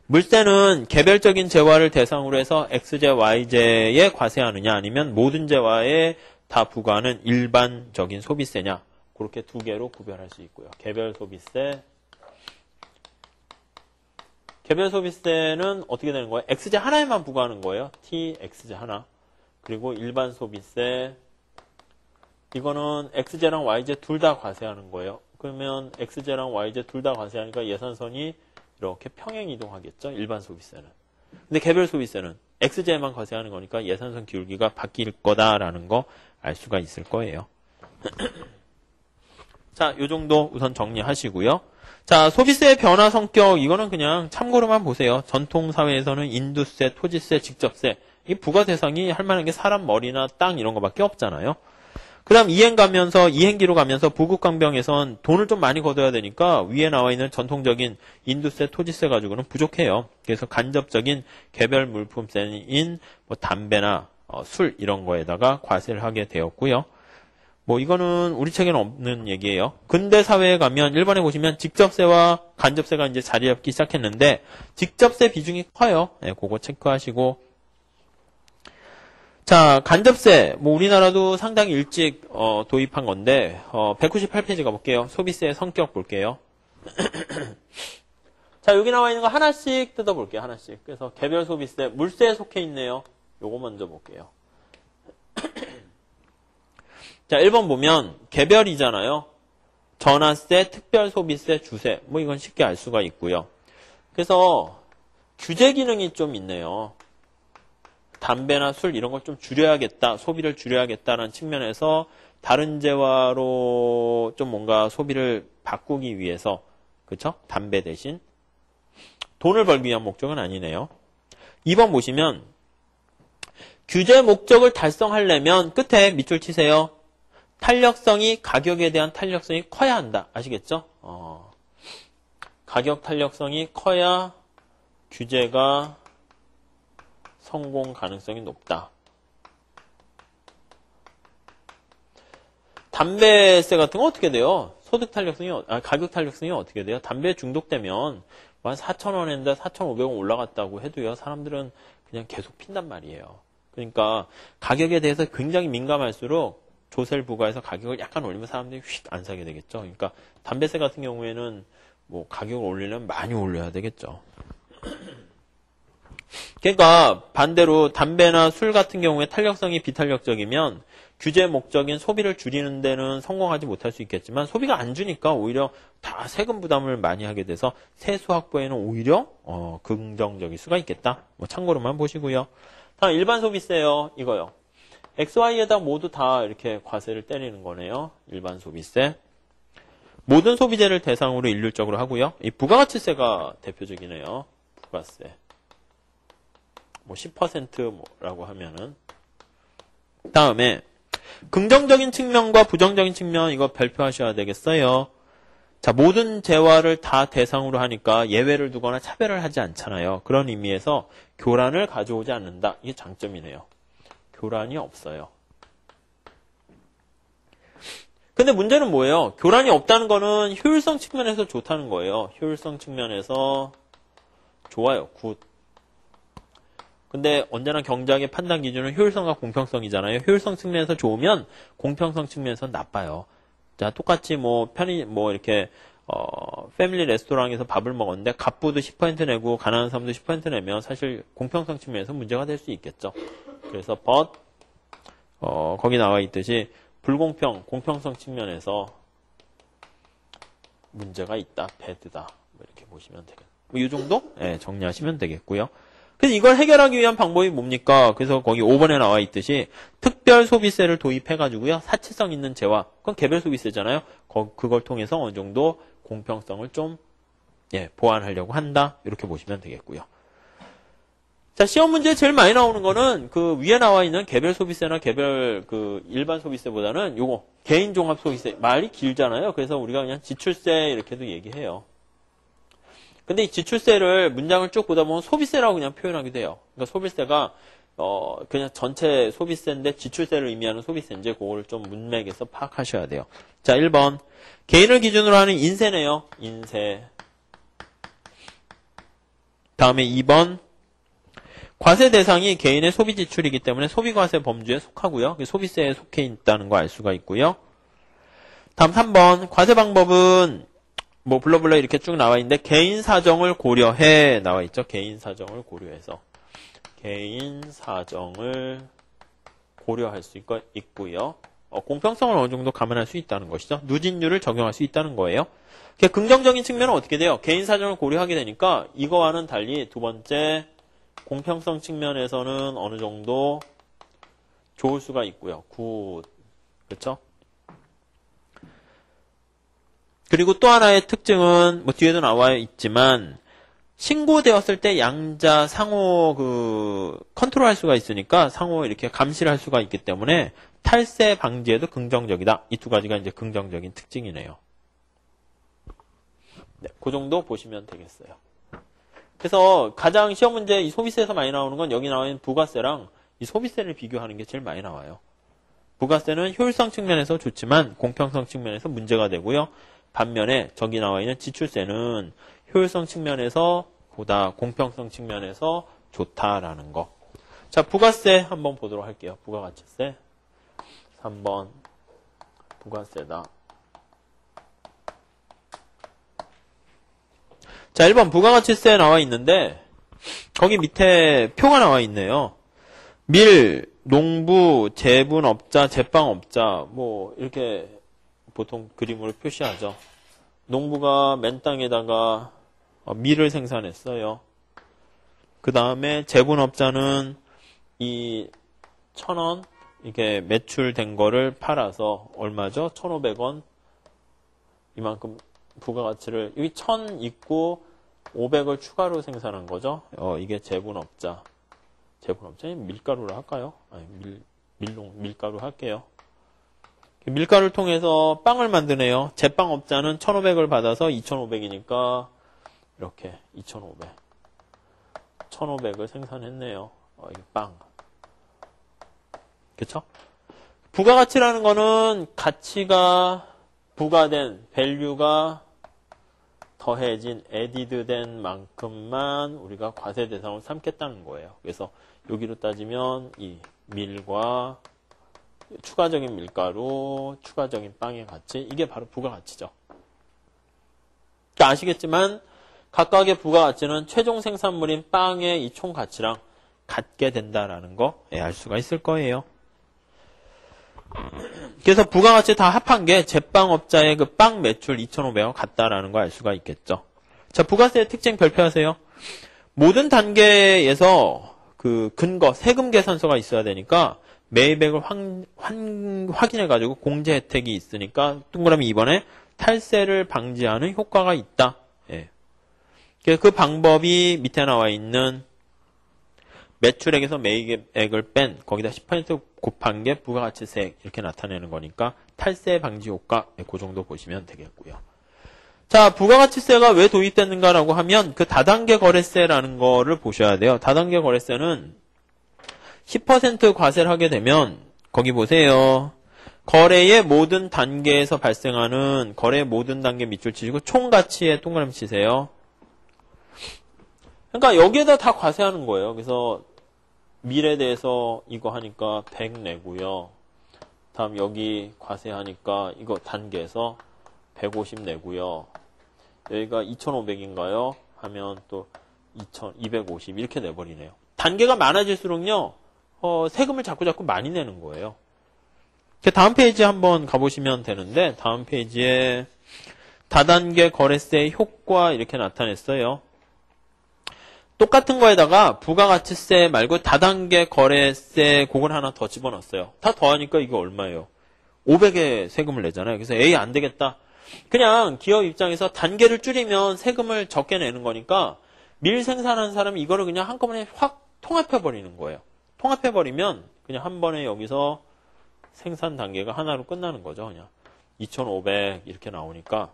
물세는 개별적인 재화를 대상으로 해서 X재, Y재에 과세하느냐 아니면 모든 재화에 다 부과하는 일반적인 소비세냐. 그렇게 두 개로 구별할 수 있고요. 개별 소비세. 개별 소비세는 어떻게 되는 거예요? X재 하나에만 부과하는 거예요. T, X재 하나. 그리고 일반 소비세. 이거는 X재랑 Y재 둘 다 과세하는 거예요. 그러면 X재랑 Y재 둘 다 과세하니까 예산선이 이렇게 평행 이동하겠죠. 일반 소비세는. 근데 개별 소비세는 X재만 과세하는 거니까 예산선 기울기가 바뀔 거다라는 거 알 수가 있을 거예요. 자, 요 정도 우선 정리하시고요. 자, 소비세의 변화 성격, 이거는 그냥 참고로만 보세요. 전통사회에서는 인두세, 토지세, 직접세. 이 부과 대상이 할 만한 게 사람 머리나 땅 이런 거밖에 없잖아요. 그 다음 이행기로 가면서 부국강병에선 돈을 좀 많이 걷어야 되니까 위에 나와 있는 전통적인 인두세, 토지세 가지고는 부족해요. 그래서 간접적인 개별 물품세인 뭐 담배나 술 이런 거에다가 과세를 하게 되었고요. 뭐 이거는 우리 책에는 없는 얘기예요. 근대 사회에 가면 일본에 보시면 직접세와 간접세가 이제 자리 잡기 시작했는데 직접세 비중이 커요. 네, 그거 체크하시고. 자, 간접세. 뭐 우리나라도 상당히 일찍 도입한 건데 198페이지 가볼게요. 소비세의 성격 볼게요. 자, 여기 나와 있는 거 하나씩 뜯어볼게요. 하나씩. 그래서 개별 소비세, 물세에 속해 있네요. 요거 먼저 볼게요. 자, 1번 보면 개별이잖아요. 전화세, 특별소비세, 주세. 뭐 이건 쉽게 알 수가 있고요. 그래서 규제 기능이 좀 있네요. 담배나 술 이런 걸 좀 줄여야겠다. 소비를 줄여야겠다라는 측면에서 다른 재화로 좀 뭔가 소비를 바꾸기 위해서 그쵸? 담배 대신 돈을 벌기 위한 목적은 아니네요. 2번 보시면 규제 목적을 달성하려면 끝에 밑줄 치세요. 탄력성이 가격에 대한 탄력성이 커야 한다. 아시겠죠? 가격 탄력성이 커야 규제가 성공 가능성이 높다. 담배세 같은 거 어떻게 돼요? 소득 탄력성이 가격 탄력성이 어떻게 돼요? 담배에 중독되면 한 4,000원인데 4,500원 올라갔다고 해도요. 사람들은 그냥 계속 핀단 말이에요. 그러니까 가격에 대해서 굉장히 민감할수록 조세를 부과해서 가격을 약간 올리면 사람들이 휙 안 사게 되겠죠. 그러니까 담배세 같은 경우에는 뭐 가격을 올리려면 많이 올려야 되겠죠. 그러니까 반대로 담배나 술 같은 경우에 탄력성이 비탄력적이면 규제 목적인 소비를 줄이는 데는 성공하지 못할 수 있겠지만 소비가 안 주니까 오히려 다 세금 부담을 많이 하게 돼서 세수 확보에는 오히려 긍정적일 수가 있겠다. 뭐 참고로만 보시고요. 다음 일반 소비세요. 이거요. X, Y에다 모두 다 이렇게 과세를 때리는 거네요. 일반 소비세. 모든 소비재를 대상으로 일률적으로 하고요. 이 부가가치세가 대표적이네요. 부가세. 뭐 10%라고 하면은. 다음에 긍정적인 측면과 부정적인 측면 이거 발표하셔야 되겠어요. 자, 모든 재화를 다 대상으로 하니까 예외를 두거나 차별을 하지 않잖아요. 그런 의미에서 교란을 가져오지 않는다. 이게 장점이네요. 교란이 없어요. 근데 문제는 뭐예요? 교란이 없다는 거는 효율성 측면에서 좋다는 거예요. 효율성 측면에서 좋아요. 굿. 근데 언제나 경제학의 판단 기준은 효율성과 공평성이잖아요. 효율성 측면에서 좋으면 공평성 측면에서 나빠요. 자, 똑같이 이렇게 패밀리 레스토랑에서 밥을 먹었는데 갑부도 10% 내고 가난한 사람도 10% 내면 사실 공평성 측면에서 문제가 될 수 있겠죠. 그래서 거기 나와 있듯이 불공평, 공평성 측면에서 문제가 있다, 배드다. 이렇게 보시면 되겠네요. 이 정도? 네, 정리하시면 되겠고요. 그래서 이걸 해결하기 위한 방법이 뭡니까? 그래서 거기 5번에 나와 있듯이 특별 소비세를 도입해가지고요. 사치성 있는 재화, 그건 개별 소비세잖아요. 그걸 통해서 어느 정도 공평성을 좀 보완하려고 한다. 이렇게 보시면 되겠고요. 자, 시험 문제에 제일 많이 나오는 거는 그 위에 나와 있는 개별 소비세나 개별 일반 소비세보다는 요거 개인 종합 소비세. 말이 길잖아요. 그래서 우리가 그냥 지출세 이렇게도 얘기해요. 근데 이 지출세를 문장을 쭉 보다 보면 소비세라고 그냥 표현하기도 해요. 그러니까 소비세가 그냥 전체 소비세인데 지출세를 의미하는 소비세인지 그걸 좀 문맥에서 파악하셔야 돼요. 자, 1번. 개인을 기준으로 하는 인세네요. 인세. 다음에 2번. 과세 대상이 개인의 소비 지출이기 때문에 소비과세 범주에 속하고요. 소비세에 속해 있다는 거 알 수가 있고요. 다음 3번. 과세 방법은 블러블러 이렇게 쭉 나와 있는데 개인 사정을 고려해 나와 있죠. 개인 사정을 고려해서 개인 사정을 고려할 수 있고요. 공평성을 어느 정도 감안할 수 있다는 것이죠. 누진율을 적용할 수 있다는 거예요. 긍정적인 측면은 어떻게 돼요? 개인 사정을 고려하게 되니까 이거와는 달리 두 번째 공평성 측면에서는 어느 정도 좋을 수가 있고요. 굿. 그렇죠? 그리고 또 하나의 특징은 뒤에도 나와 있지만 신고되었을 때 양자 상호 컨트롤할 수가 있으니까 상호 이렇게 감시를 할 수가 있기 때문에 탈세 방지에도 긍정적이다. 이 두 가지가 이제 긍정적인 특징이네요. 네, 그 정도 보시면 되겠어요. 그래서 가장 시험 문제 이 소비세에서 많이 나오는 건 여기 나와 있는 부가세랑 이 소비세를 비교하는 게 제일 많이 나와요. 부가세는 효율성 측면에서 좋지만 공평성 측면에서 문제가 되고요. 반면에 저기 나와 있는 지출세는 효율성 측면에서 보다 공평성 측면에서 좋다라는 거. 자, 부가세 한번 보도록 할게요. 부가가치세. 3번 부가세다. 자, 1번 부가가치세 나와 있는데 거기 밑에 표가 나와 있네요. 밀, 농부, 제분업자, 제빵업자 이렇게 보통 그림으로 표시하죠. 농부가 맨 땅에다가 밀을 생산했어요. 그 다음에 제분업자는 이 1,000원 이게 매출된 거를 팔아서 얼마죠? 1,500원 이만큼 부가가치를 여기 1,000 있고 500을 추가로 생산한 거죠. 이게 제분업자. 제분업자 밀가루로 할까요? 아니, 밀가루 할게요. 밀가루를 통해서 빵을 만드네요. 제빵업자는 1,500을 받아서 2,500이니까 이렇게 2,500. 1,500을 생산했네요. 이게 빵. 그쵸? 부가가치라는 거는 가치가 부가된, 밸류가 더해진, 에디드된 만큼만 우리가 과세 대상을 삼겠다는 거예요. 그래서 여기로 따지면 이 밀과 추가적인 밀가루, 추가적인 빵의 가치, 이게 바로 부가가치죠. 그러니까 아시겠지만 각각의 부가가치는 최종 생산물인 빵의 이 총 가치랑 같게 된다라는 거 알 수가 있을 거예요. 그래서 부가가치 다 합한 게 제빵업자의 그 빵 매출 2,500원 같다라는 거 알 수가 있겠죠. 자, 부가세의 특징 발표하세요. 모든 단계에서 그 근거, 세금 계산서가 있어야 되니까 매입액을 확인해가지고 공제 혜택이 있으니까 동그라미 2번에 탈세를 방지하는 효과가 있다. 예. 그 방법이 밑에 나와 있는 매출액에서 매입액을 뺀 거기다 10% 곱한 게 부가가치세 이렇게 나타내는 거니까 탈세 방지 효과 그 정도 보시면 되겠고요. 자, 부가가치세가 왜 도입됐는가라고 하면 그 다단계 거래세라는 거를 보셔야 돼요. 다단계 거래세는 10% 과세를 하게 되면 거기 보세요. 거래의 모든 단계에서 발생하는 거래의 모든 단계 밑줄 치시고 총 가치에 동그라미 치세요. 그러니까 여기에다 다 과세하는 거예요. 그래서 밀에 대해서 이거 하니까 100 내고요. 다음 여기 과세하니까 이거 단계에서 150 내고요. 여기가 2,500인가요? 하면 또 2,250 이렇게 내버리네요. 단계가 많아질수록요. 세금을 자꾸 많이 내는 거예요. 다음 페이지 한번 가보시면 되는데 다음 페이지에 다단계 거래세 효과 이렇게 나타냈어요. 똑같은 거에다가 부가가치세 말고 다단계 거래세 그걸 하나 더 집어넣었어요. 다 더하니까 이게 얼마예요? 500의 세금을 내잖아요. 그래서 에이 안 되겠다. 그냥 기업 입장에서 단계를 줄이면 세금을 적게 내는 거니까 밀 생산하는 사람이 이거를 그냥 한꺼번에 확 통합해버리는 거예요. 통합해버리면 그냥 한 번에 여기서 생산 단계가 하나로 끝나는 거죠. 그냥 2,500 이렇게 나오니까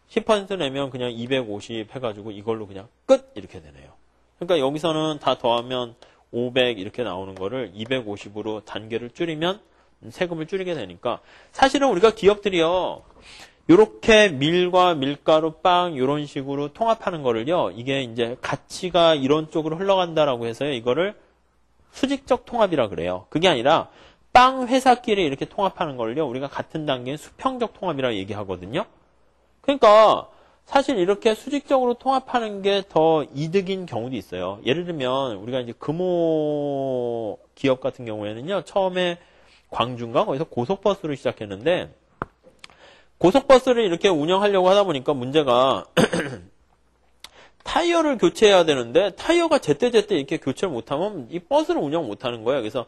10% 내면 그냥 250 해가지고 이걸로 그냥 끝 이렇게 되네요. 그러니까 여기서는 다 더하면 500 이렇게 나오는 거를 250으로 단계를 줄이면 세금을 줄이게 되니까 사실은 우리가 기업들이요. 요렇게 밀과 밀가루, 빵 이런 식으로 통합하는 거를요. 이게 이제 가치가 이런 쪽으로 흘러간다라고 해서요. 이거를 수직적 통합이라 그래요. 그게 아니라 빵 회사끼리 이렇게 통합하는 걸요. 우리가 같은 단계인 수평적 통합이라 얘기하거든요. 그러니까 사실 이렇게 수직적으로 통합하는 게 더 이득인 경우도 있어요. 예를 들면 우리가 이제 금호 기업 같은 경우에는요. 처음에 광주인가 거기서 고속버스를 시작했는데 고속버스를 이렇게 운영하려고 하다 보니까 문제가 타이어를 교체해야 되는데 타이어가 제때제때 이렇게 교체를 못하면 이 버스를 운영 못하는 거예요. 그래서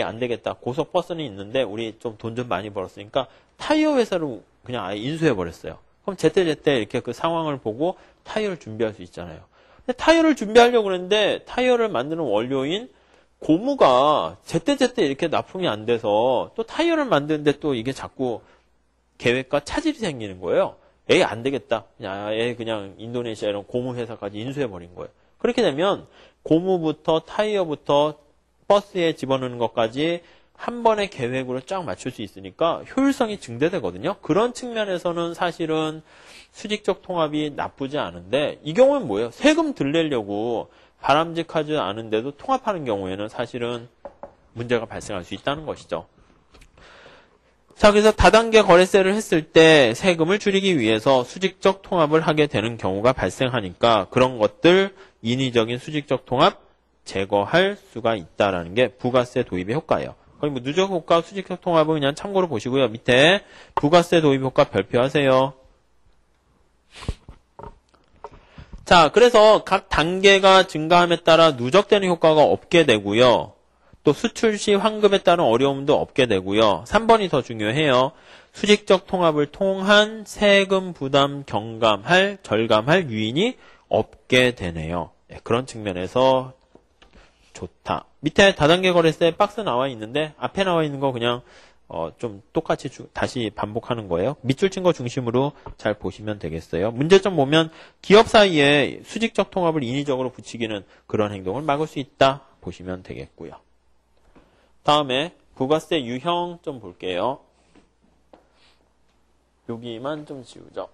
안 되겠다. 고속버스는 있는데 우리 좀 돈 좀 많이 벌었으니까 타이어 회사를 그냥 아예 인수해버렸어요. 그럼 제때제때 이렇게 그 상황을 보고 타이어를 준비할 수 있잖아요. 근데 타이어를 준비하려고 그랬는데 타이어를 만드는 원료인 고무가 제때제때 이렇게 납품이 안 돼서 또 타이어를 만드는데 또 이게 자꾸 계획과 차질이 생기는 거예요. 안 되겠다. 그냥 인도네시아 이런 고무 회사까지 인수해버린 거예요. 그렇게 되면 고무부터 타이어부터 버스에 집어넣는 것까지 한 번의 계획으로 쫙 맞출 수 있으니까 효율성이 증대되거든요. 그런 측면에서는 사실은 수직적 통합이 나쁘지 않은데 이 경우는 뭐예요? 세금 덜 내려고 바람직하지 않은데도 통합하는 경우에는 사실은 문제가 발생할 수 있다는 것이죠. 자, 그래서 다단계 거래세를 했을 때 세금을 줄이기 위해서 수직적 통합을 하게 되는 경우가 발생하니까 그런 것들 인위적인 수직적 통합 제거할 수가 있다라는 게 부가세 도입의 효과예요. 거기 뭐 누적 효과, 수직적 통합은 그냥 참고로 보시고요. 밑에 부가세 도입 효과 별표하세요. 자, 그래서 각 단계가 증가함에 따라 누적되는 효과가 없게 되고요. 또 수출 시 환급에 따른 어려움도 없게 되고요. 3번이 더 중요해요. 수직적 통합을 통한 세금 부담 절감할 요인이 없게 되네요. 그런 측면에서 좋다. 밑에 다단계 거래세 박스 나와 있는데 앞에 나와 있는 거 그냥 좀 똑같이 다시 반복하는 거예요. 밑줄 친 거 중심으로 잘 보시면 되겠어요. 문제점 보면 기업 사이에 수직적 통합을 인위적으로 붙이기는 그런 행동을 막을 수 있다 보시면 되겠고요. 다음에 부가세 유형 좀 볼게요. 여기만 좀 지우죠.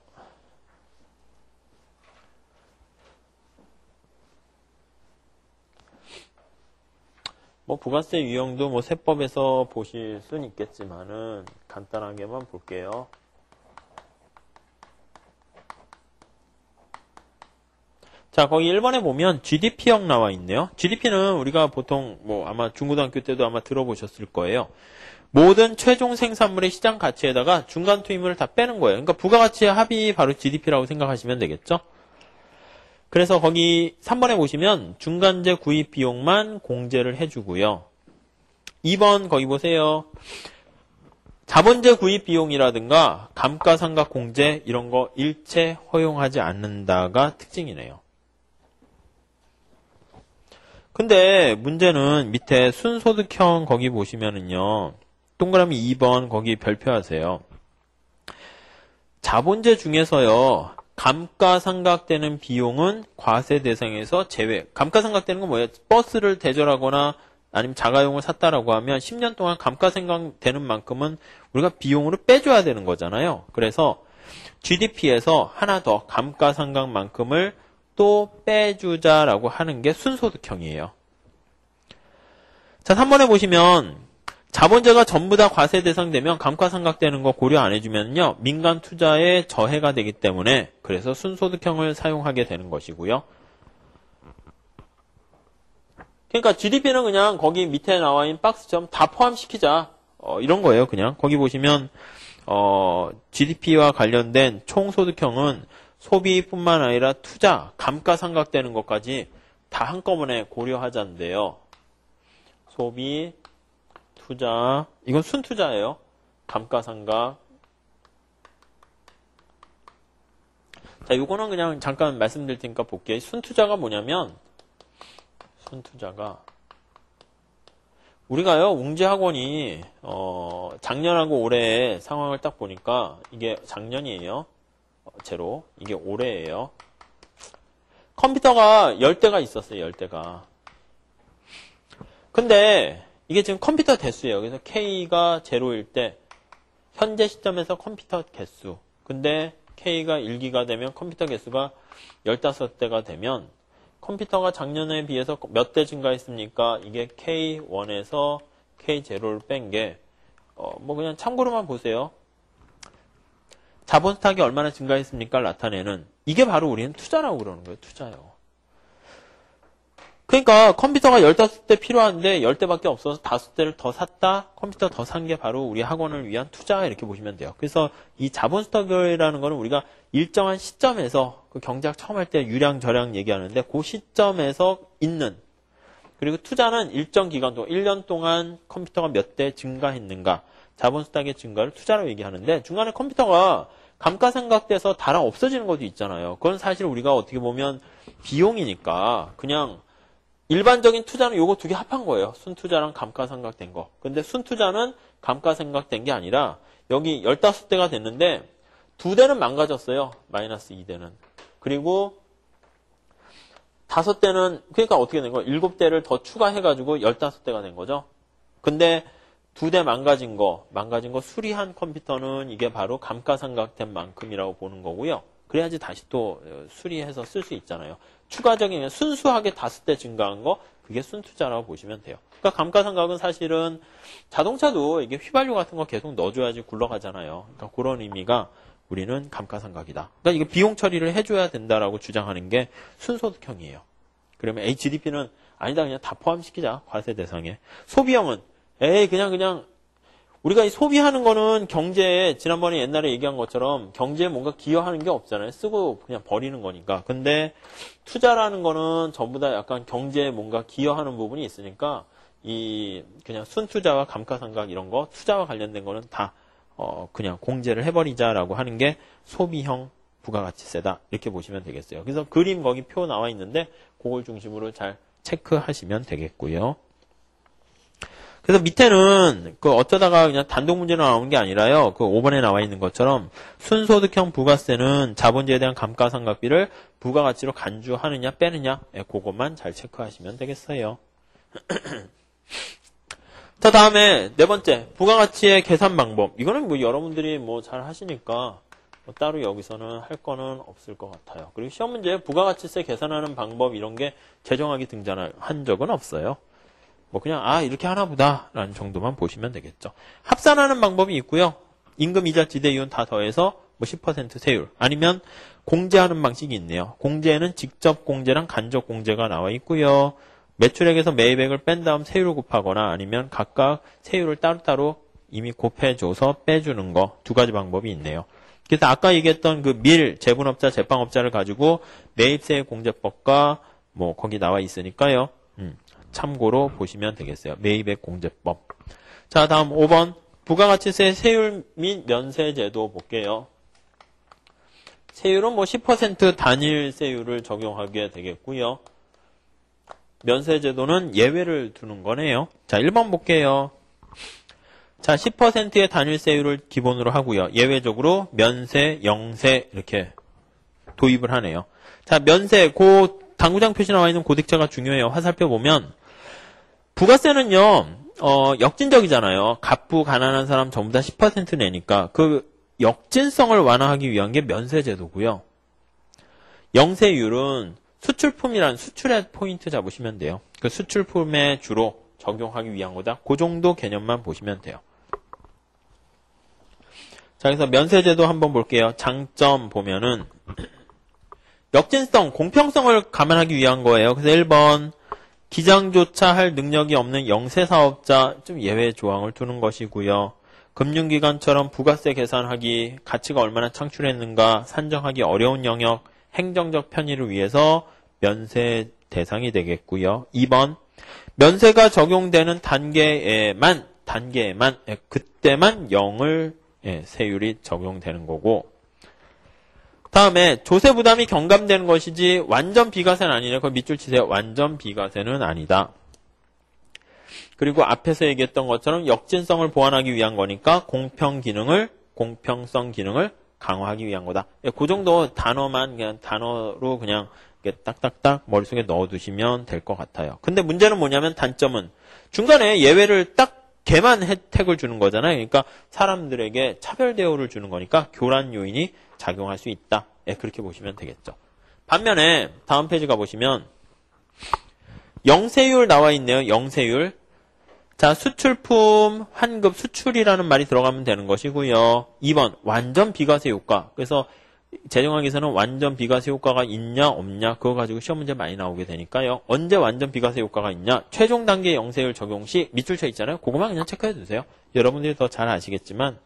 뭐 부가세 유형도 뭐 세법에서 보실 수는 있겠지만은 간단하게만 볼게요. 자, 거기 1번에 보면 GDP형 나와 있네요. GDP는 우리가 보통 뭐 아마 중고등학교 때도 아마 들어보셨을 거예요. 모든 최종 생산물의 시장 가치에다가 중간 투입물을 다 빼는 거예요. 그러니까 부가가치의 합이 바로 GDP라고 생각하시면 되겠죠. 그래서 거기 3번에 보시면 중간재 구입 비용만 공제를 해주고요. 2번 거기 보세요. 자본재 구입 비용이라든가 감가상각 공제 이런 거 일체 허용하지 않는다가 특징이네요. 근데 문제는 밑에 순소득형 거기 보시면은요. 동그라미 2번 거기 별표하세요. 자본재 중에서요. 감가상각되는 비용은 과세 대상에서 제외. 감가상각되는 건 뭐예요? 버스를 대절하거나 아니면 자가용을 샀다라고 하면 10년 동안 감가상각되는 만큼은 우리가 비용으로 빼줘야 되는 거잖아요. 그래서 GDP에서 하나 더 감가상각만큼을 또 빼주자라고 하는 게 순소득형이에요. 자, 3번에 보시면 자본재가 전부 다 과세 대상 되면 감가상각되는 거 고려 안 해주면요. 민간 투자에 저해가 되기 때문에 그래서 순소득형을 사용하게 되는 것이고요. 그러니까 GDP는 그냥 거기 밑에 나와 있는 박스처럼 다 포함시키자. 이런 거예요. 그냥 거기 보시면 GDP와 관련된 총소득형은 소비뿐만 아니라 투자, 감가상각되는 것까지 다 한꺼번에 고려하자인데요. 소비, 투자, 이건 순투자예요. 감가상각. 자, 이거는 그냥 잠깐 말씀드릴 테니까 볼게요. 순투자가 뭐냐면, 순투자가 우리가요, 웅재학원이 작년하고 올해의 상황을 딱 보니까 이게 작년이에요. 제로. 이게 올해예요. 컴퓨터가 10대가 있었어요. 10대가. 근데 이게 지금 컴퓨터 대수예요. 그래서 K가 제로일 때 현재 시점에서 컴퓨터 개수. 근데 K가 1기가 되면 컴퓨터 개수가 15대가 되면 컴퓨터가 작년에 비해서 몇 대 증가했습니까? 이게 K1에서 K0를 뺀 게 뭐 그냥 참고로만 보세요. 자본 스탁이 얼마나 증가했습니까? 나타내는 이게 바로 우리는 투자라고 그러는 거예요. 투자요. 그러니까 컴퓨터가 15대 필요한데 10대밖에 없어서 5대를 더 샀다. 컴퓨터 더 산 게 바로 우리 학원을 위한 투자 이렇게 보시면 돼요. 그래서 이 자본 스탁이라는 거는 우리가 일정한 시점에서 그 경제학 처음 할 때 유량 저량 얘기하는데 그 시점에서 있는 그리고 투자는 일정 기간 동안 1년 동안 컴퓨터가 몇 대 증가했는가 자본 스탁의 증가를 투자로 얘기하는데 중간에 컴퓨터가 감가상각돼서 달아 없어지는 것도 있잖아요. 그건 사실 우리가 어떻게 보면 비용이니까 그냥 일반적인 투자는 요거 두 개 합한 거예요. 순투자랑 감가상각된 거. 근데 순투자는 감가상각된 게 아니라 여기 15대가 됐는데 2대는 망가졌어요. 마이너스 2대는. 그리고 5대는 그러니까 어떻게 된 거예요? 7대를 더 추가해가지고 15대가 된 거죠. 근데 2대 망가진 거 수리한 컴퓨터는 이게 바로 감가상각된 만큼이라고 보는 거고요. 그래야지 다시 또 수리해서 쓸 수 있잖아요. 추가적인 순수하게 5대 증가한 거 그게 순투자라고 보시면 돼요. 그러니까 감가상각은 사실은 자동차도 이게 휘발유 같은 거 계속 넣어줘야지 굴러가잖아요. 그러니까 그런 의미가 우리는 감가상각이다. 그러니까 이거 비용 처리를 해줘야 된다라고 주장하는 게 순소득형이에요. 그러면 GDP는 아니다 그냥 다 포함시키자 과세 대상에. 소비형은 그냥 우리가 이 소비하는 거는 경제에 지난번에 옛날에 얘기한 것처럼 경제에 뭔가 기여하는 게 없잖아요. 쓰고 그냥 버리는 거니까. 근데 투자라는 거는 전부 다 약간 경제에 뭔가 기여하는 부분이 있으니까 이 그냥 순투자와 감가상각 이런 거 투자와 관련된 거는 다 그냥 공제를 해버리자라고 하는 게 소비형 부가가치세다 이렇게 보시면 되겠어요. 그래서 그림 거기 표 나와 있는데 그걸 중심으로 잘 체크하시면 되겠고요. 그래서 밑에는 그 어쩌다가 그냥 단독 문제로 나오는 게 아니라요. 그 5번에 나와 있는 것처럼 순소득형 부가세는 자본재에 대한 감가상각비를 부가가치로 간주하느냐 빼느냐 그것만 잘 체크하시면 되겠어요. 자, 다음에 네 번째 부가가치의 계산 방법. 이거는 뭐 여러분들이 뭐 잘 하시니까 뭐 따로 여기서는 할 거는 없을 것 같아요. 그리고 시험 문제에 부가가치세 계산하는 방법 이런 게 재정하게 등장한 적은 없어요. 뭐 그냥 이렇게 하나 보다 라는 정도만 보시면 되겠죠. 합산하는 방법이 있고요. 임금, 이자, 지대, 이윤 다 더해서 뭐 10% 세율 아니면 공제하는 방식이 있네요. 공제는 직접 공제랑 간접 공제가 나와 있고요. 매출액에서 매입액을 뺀 다음 세율을 곱하거나 아니면 각각 세율을 따로따로 이미 곱해줘서 빼주는 거 두 가지 방법이 있네요. 그래서 아까 얘기했던 그 재분업자, 제빵업자를 가지고 매입세액 공제법과 뭐 거기 나와 있으니까요. 참고로 보시면 되겠어요. 매입액 공제법. 자, 다음 5번. 부가가치세 세율 및 면세제도 볼게요. 세율은 뭐 10% 단일 세율을 적용하게 되겠고요. 면세제도는 예외를 두는 거네요. 자, 1번 볼게요. 자, 10%의 단일세율을 기본으로 하고요. 예외적으로 면세, 영세 이렇게 도입을 하네요. 자, 면세, 당구장 표시 나와 있는 고딕자가 중요해요. 화살표 보면 부가세는요, 역진적이잖아요. 갑부, 가난한 사람 전부 다 10% 내니까 그 역진성을 완화하기 위한 게 면세제도고요. 영세율은 수출품이란 수출의 포인트 잡으시면 돼요. 그 수출품에 주로 적용하기 위한 거다. 그 정도 개념만 보시면 돼요. 자, 그래서 면세제도 한번 볼게요. 장점 보면은 역진성, 공평성을 감안하기 위한 거예요. 그래서 1번 기장조차 할 능력이 없는 영세사업자 좀 예외 조항을 두는 것이고요. 금융기관처럼 부가세 계산하기, 가치가 얼마나 창출했는가 산정하기 어려운 영역, 행정적 편의를 위해서 면세 대상이 되겠고요. 2번 면세가 적용되는 단계에만 그때만 0을 세율이 적용되는 거고, 다음에 조세 부담이 경감되는 것이지 완전 비과세는 아니네. 그거 밑줄 치세요. 완전 비과세는 아니다. 그리고 앞에서 얘기했던 것처럼 역진성을 보완하기 위한 거니까 공평성 기능을 강화하기 위한 거다. 그 정도 단어만 그냥 단어로 그냥 딱딱딱 머릿속에 넣어두시면 될 것 같아요. 근데 문제는 뭐냐면 단점은 중간에 예외를 딱 걔만 혜택을 주는 거잖아요. 그러니까 사람들에게 차별 대우를 주는 거니까 교란 요인이 작용할 수 있다. 그렇게 보시면 되겠죠. 반면에 다음 페이지 가보시면 영세율 나와 있네요. 영세율. 자, 수출품, 환급, 수출이라는 말이 들어가면 되는 것이고요. 2번 완전 비과세 효과. 그래서 재정학에서는 완전 비과세 효과가 있냐 없냐 그거 가지고 시험 문제 많이 나오게 되니까요. 언제 완전 비과세 효과가 있냐. 최종 단계 영세율 적용 시 밑줄 쳐 있잖아요. 그거만 그냥 체크해 두세요. 여러분들이 더 잘 아시겠지만.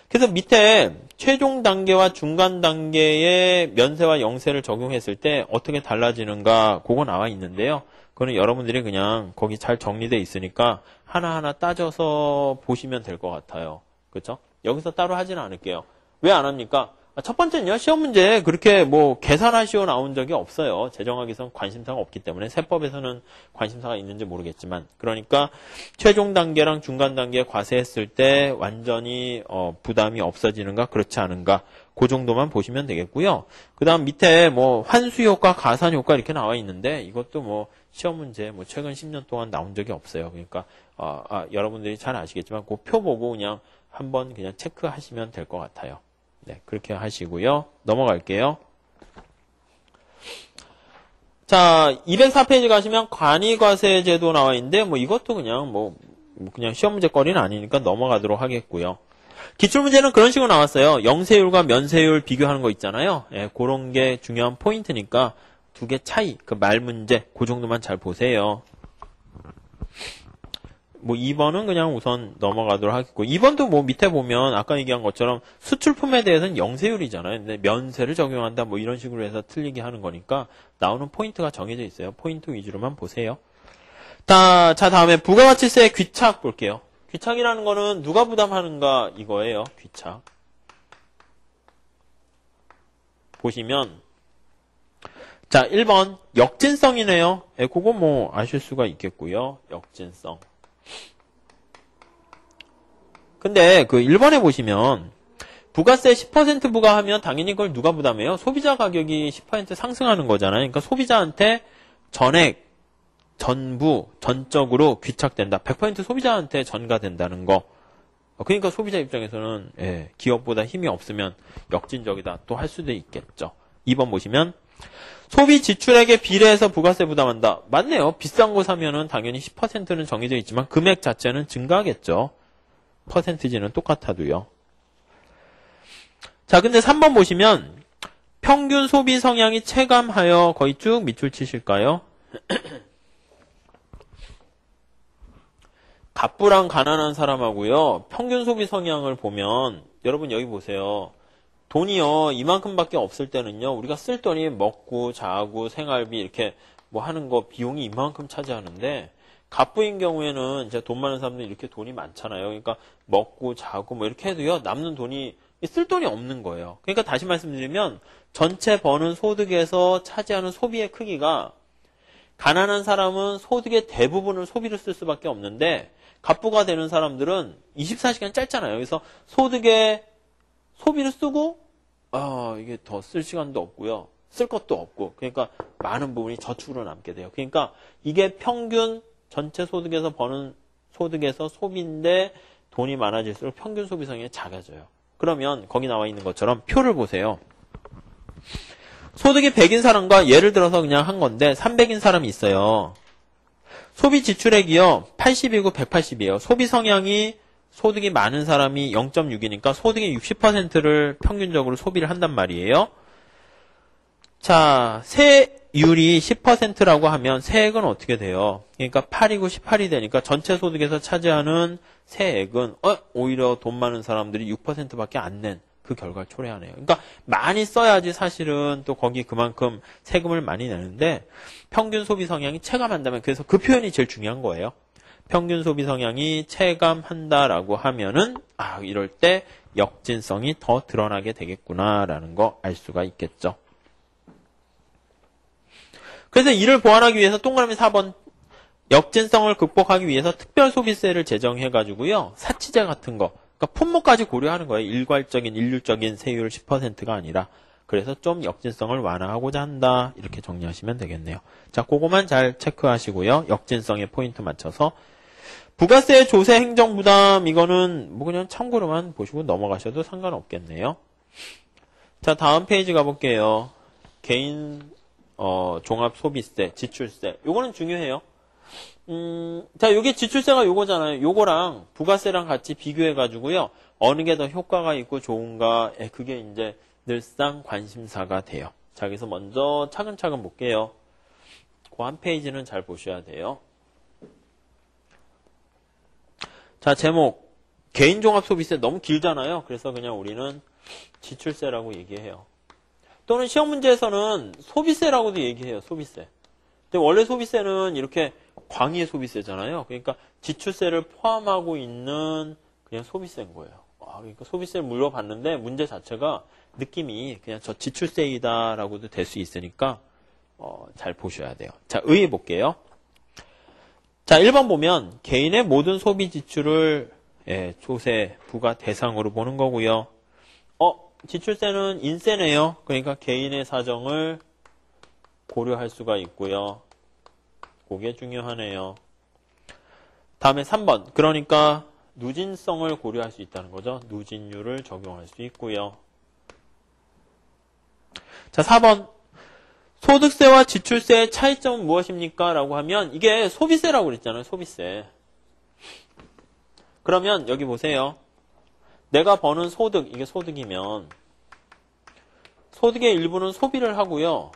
그래서 밑에 최종 단계와 중간 단계의 면세와 영세를 적용했을 때 어떻게 달라지는가 그거 나와 있는데요. 그거는 여러분들이 그냥 거기 잘 정리되어 있으니까 하나하나 따져서 보시면 될 것 같아요. 그렇죠? 여기서 따로 하지는 않을게요. 왜 안 합니까? 첫 번째는요, 시험 문제 그렇게 계산하시오 나온 적이 없어요. 재정학에서는 관심사가 없기 때문에, 세법에서는 관심사가 있는지 모르겠지만, 그러니까 최종 단계랑 중간 단계 과세했을 때 완전히 부담이 없어지는가 그렇지 않은가 그 정도만 보시면 되겠고요. 그 다음 밑에 환수 효과, 가산 효과 이렇게 나와 있는데 이것도 시험 문제 최근 10년 동안 나온 적이 없어요. 그러니까 여러분들이 잘 아시겠지만 그 표 보고 그냥 한번 그냥 체크하시면 될 것 같아요. 네, 그렇게 하시고요. 넘어갈게요. 자, 204페이지 가시면 관이과세 제도 나와 있는데 이것도 그냥 그냥 시험 문제 거리는 아니니까 넘어가도록 하겠고요. 기출문제는 그런 식으로 나왔어요. 영세율과 면세율 비교하는 거 있잖아요. 그런 게 중요한 포인트니까 두 개 차이, 그 말 문제 그 정도만 잘 보세요. 2번은 그냥 우선 넘어가도록 하겠고, 2번도 밑에 보면 아까 얘기한 것처럼 수출품에 대해서는 영세율이잖아요. 근데 면세를 적용한다 이런 식으로 해서 틀리게 하는 거니까 나오는 포인트가 정해져 있어요. 포인트 위주로만 보세요. 자, 다음에 부가가치세 귀착 볼게요. 귀착이라는 거는 누가 부담하는가 이거예요. 귀착. 보시면 자, 1번 역진성이네요. 그거 아실 수가 있겠고요. 역진성. 근데 그 1번에 보시면 부가세 10% 부과하면 당연히 그걸 누가 부담해요? 소비자 가격이 10% 상승하는 거잖아요. 그러니까 소비자한테 전액, 전부, 전적으로 귀착된다. 100% 소비자한테 전가된다는 거. 그러니까 소비자 입장에서는 기업보다 힘이 없으면 역진적이다. 또 할 수도 있겠죠. 2번 보시면 소비 지출액에 비례해서 부가세 부담한다. 맞네요. 비싼 거 사면은 당연히 10%는 정해져 있지만 금액 자체는 증가하겠죠. 퍼센티지는 똑같아도요. 자, 근데 3번 보시면 평균 소비 성향이 체감하여 거의 쭉 밑줄 치실까요? 갑부랑 가난한 사람하고요. 평균 소비 성향을 보면 여러분 여기 보세요. 돈이요. 이만큼밖에 없을 때는요. 우리가 쓸 돈이 먹고 자고 생활비 이렇게 하는 거 비용이 이만큼 차지하는데 갑부인 경우에는 이제 돈 많은 사람들이 이렇게 돈이 많잖아요. 그러니까 먹고 자고 이렇게 해도요. 남는 돈이 쓸 돈이 없는 거예요. 그러니까 다시 말씀드리면 전체 버는 소득에서 차지하는 소비의 크기가 가난한 사람은 소득의 대부분을 소비로 쓸 수밖에 없는데 갑부가 되는 사람들은 24시간 짧잖아요. 그래서 소득의 소비를 쓰고 이게 더 쓸 시간도 없고요. 쓸 것도 없고 그러니까 많은 부분이 저축으로 남게 돼요. 그러니까 이게 평균 전체 소득에서 버는 소득에서 소비인데 돈이 많아질수록 평균 소비 성향이 작아져요. 그러면 거기 나와 있는 것처럼 표를 보세요. 소득이 100인 사람과 예를 들어서 그냥 한 건데 300인 사람이 있어요. 소비 지출액이요. 80이고 180이에요. 소비 성향이 소득이 많은 사람이 0.6이니까 소득의 60%를 평균적으로 소비를 한단 말이에요. 자, 세율이 10%라고 하면 세액은 어떻게 돼요? 그러니까 8이고 18이 되니까 전체 소득에서 차지하는 세액은 오히려 돈 많은 사람들이 6%밖에 안 낸 그 결과를 초래하네요. 그러니까 많이 써야지 사실은 또 거기 그만큼 세금을 많이 내는데 평균 소비 성향이 체감한다면 그래서 그 표현이 제일 중요한 거예요. 평균 소비 성향이 체감한다라고 하면은 이럴 때 역진성이 더 드러나게 되겠구나라는 거 알 수가 있겠죠. 그래서 이를 보완하기 위해서 동그라미 4번 역진성을 극복하기 위해서 특별소비세를 제정해가지고요. 사치제 같은 거, 그러니까 품목까지 고려하는 거예요. 일괄적인, 일률적인 세율 10%가 아니라. 그래서 좀 역진성을 완화하고자 한다. 이렇게 정리하시면 되겠네요. 자, 그거만 잘 체크하시고요. 역진성에 포인트 맞춰서. 부가세 조세 행정부담, 이거는 뭐 그냥 참고로만 보시고 넘어가셔도 상관없겠네요. 자, 다음 페이지 가볼게요. 개인 종합소비세, 지출세. 요거는 중요해요. 자, 요게 지출세가 요거잖아요. 요거랑 부가세랑 같이 비교해가지고요. 어느 게 더 효과가 있고 좋은가, 그게 이제 늘상 관심사가 돼요. 자, 그래서 먼저 차근차근 볼게요. 그 한 페이지는 잘 보셔야 돼요. 자, 제목. 개인종합소비세 너무 길잖아요. 그래서 그냥 우리는 지출세라고 얘기해요. 또는 시험 문제에서는 소비세라고도 얘기해요. 소비세. 근데 원래 소비세는 이렇게 광의 소비세잖아요. 그러니까 지출세를 포함하고 있는 그냥 소비세인 거예요. 그러니까 소비세를 물어봤는데 문제 자체가 느낌이 그냥 저 지출세이다라고도 될 수 있으니까 잘 보셔야 돼요. 자, 의의 볼게요. 자, 1번 보면 개인의 모든 소비 지출을 조세 부과 대상으로 보는 거고요. 지출세는 인세네요. 그러니까 개인의 사정을 고려할 수가 있고요. 그게 중요하네요. 다음에 3번. 그러니까 누진성을 고려할 수 있다는 거죠. 누진율을 적용할 수 있고요. 자, 4번. 소득세와 지출세의 차이점은 무엇입니까? 라고 하면 이게 소비세라고 그랬잖아요. 소비세. 그러면 여기 보세요. 내가 버는 소득, 이게 소득이면 소득의 일부는 소비를 하고요.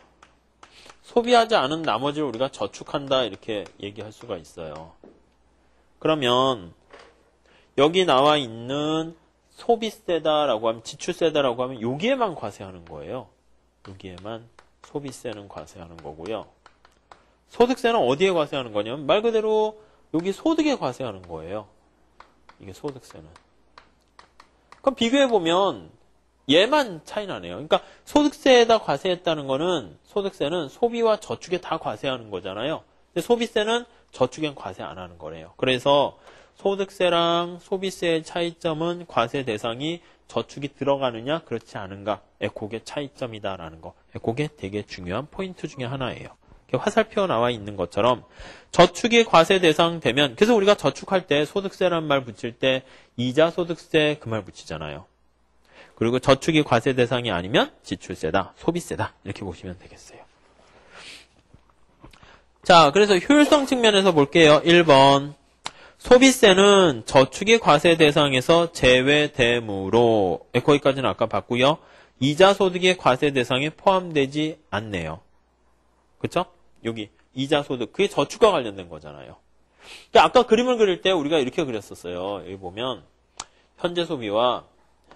소비하지 않은 나머지를 우리가 저축한다 이렇게 얘기할 수가 있어요. 그러면 여기 나와 있는 소비세다라고 하면 지출세다라고 하면 여기에만 과세하는 거예요. 여기에만 소비세는 과세하는 거고요. 소득세는 어디에 과세하는 거냐면 말 그대로 여기 소득에 과세하는 거예요. 이게 소득세는. 그럼 비교해보면 얘만 차이 나네요. 그러니까 소득세에다 과세했다는 거는 소득세는 소비와 저축에 다 과세하는 거잖아요. 근데 소비세는 저축엔 과세 안 하는 거래요. 그래서 소득세랑 소비세의 차이점은 과세 대상이 저축이 들어가느냐 그렇지 않은가. 그게 차이점이다라는 거. 그게 되게 중요한 포인트 중에 하나예요. 화살표 나와 있는 것처럼 저축이 과세 대상 되면 그래서 우리가 저축할 때 소득세란 말 붙일 때 이자 소득세 그 말 붙이잖아요. 그리고 저축이 과세 대상이 아니면 지출세다, 소비세다 이렇게 보시면 되겠어요. 자, 그래서 효율성 측면에서 볼게요. 1번 소비세는 저축이 과세 대상에서 제외되므로 거기까지는 아까 봤고요. 이자 소득이 과세 대상에 포함되지 않네요. 그쵸? 여기 이자 소득 그게 저축과 관련된 거잖아요. 그러니까 아까 그림을 그릴 때 우리가 이렇게 그렸었어요. 여기 보면 현재 소비와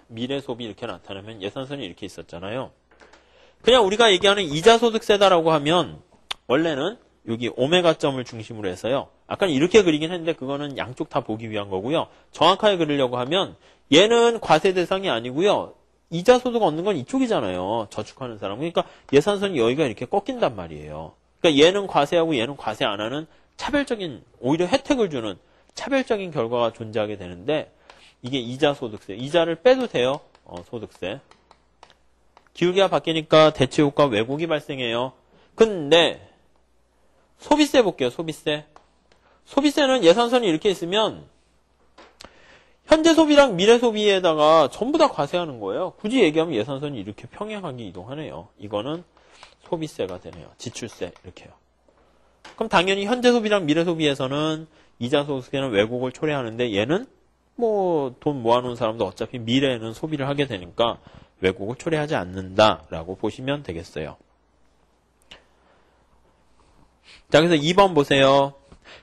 미래 소비 이렇게 나타나면 예산선이 이렇게 있었잖아요. 그냥 우리가 얘기하는 이자 소득세다라고 하면 원래는 여기 오메가점을 중심으로 해서요. 아까 이렇게 그리긴 했는데 그거는 양쪽 다 보기 위한 거고요. 정확하게 그리려고 하면 얘는 과세 대상이 아니고요. 이자 소득 얻는 건 이쪽이잖아요. 저축하는 사람. 그러니까 예산선이 여기가 이렇게 꺾인단 말이에요. 그러니까 얘는 과세하고 얘는 과세 안 하는 차별적인, 오히려 혜택을 주는 차별적인 결과가 존재하게 되는데, 이게 이자 소득세. 이자를 빼도 돼요. 소득세. 기울기가 바뀌니까 대체 효과 왜곡이 발생해요. 근데 소비세 볼게요. 소비세. 소비세는 예산선이 이렇게 있으면 현재 소비랑 미래 소비에다가 전부 다 과세하는 거예요. 굳이 얘기하면 예산선이 이렇게 평행하게 이동하네요. 이거는 소비세가 되네요. 지출세 이렇게요. 그럼 당연히 현재 소비랑 미래 소비에서는 이자 소득세는 왜곡을 초래하는데 얘는 뭐 돈 모아놓은 사람도 어차피 미래에는 소비를 하게 되니까 왜곡을 초래하지 않는다라고 보시면 되겠어요. 자, 그래서 2번 보세요.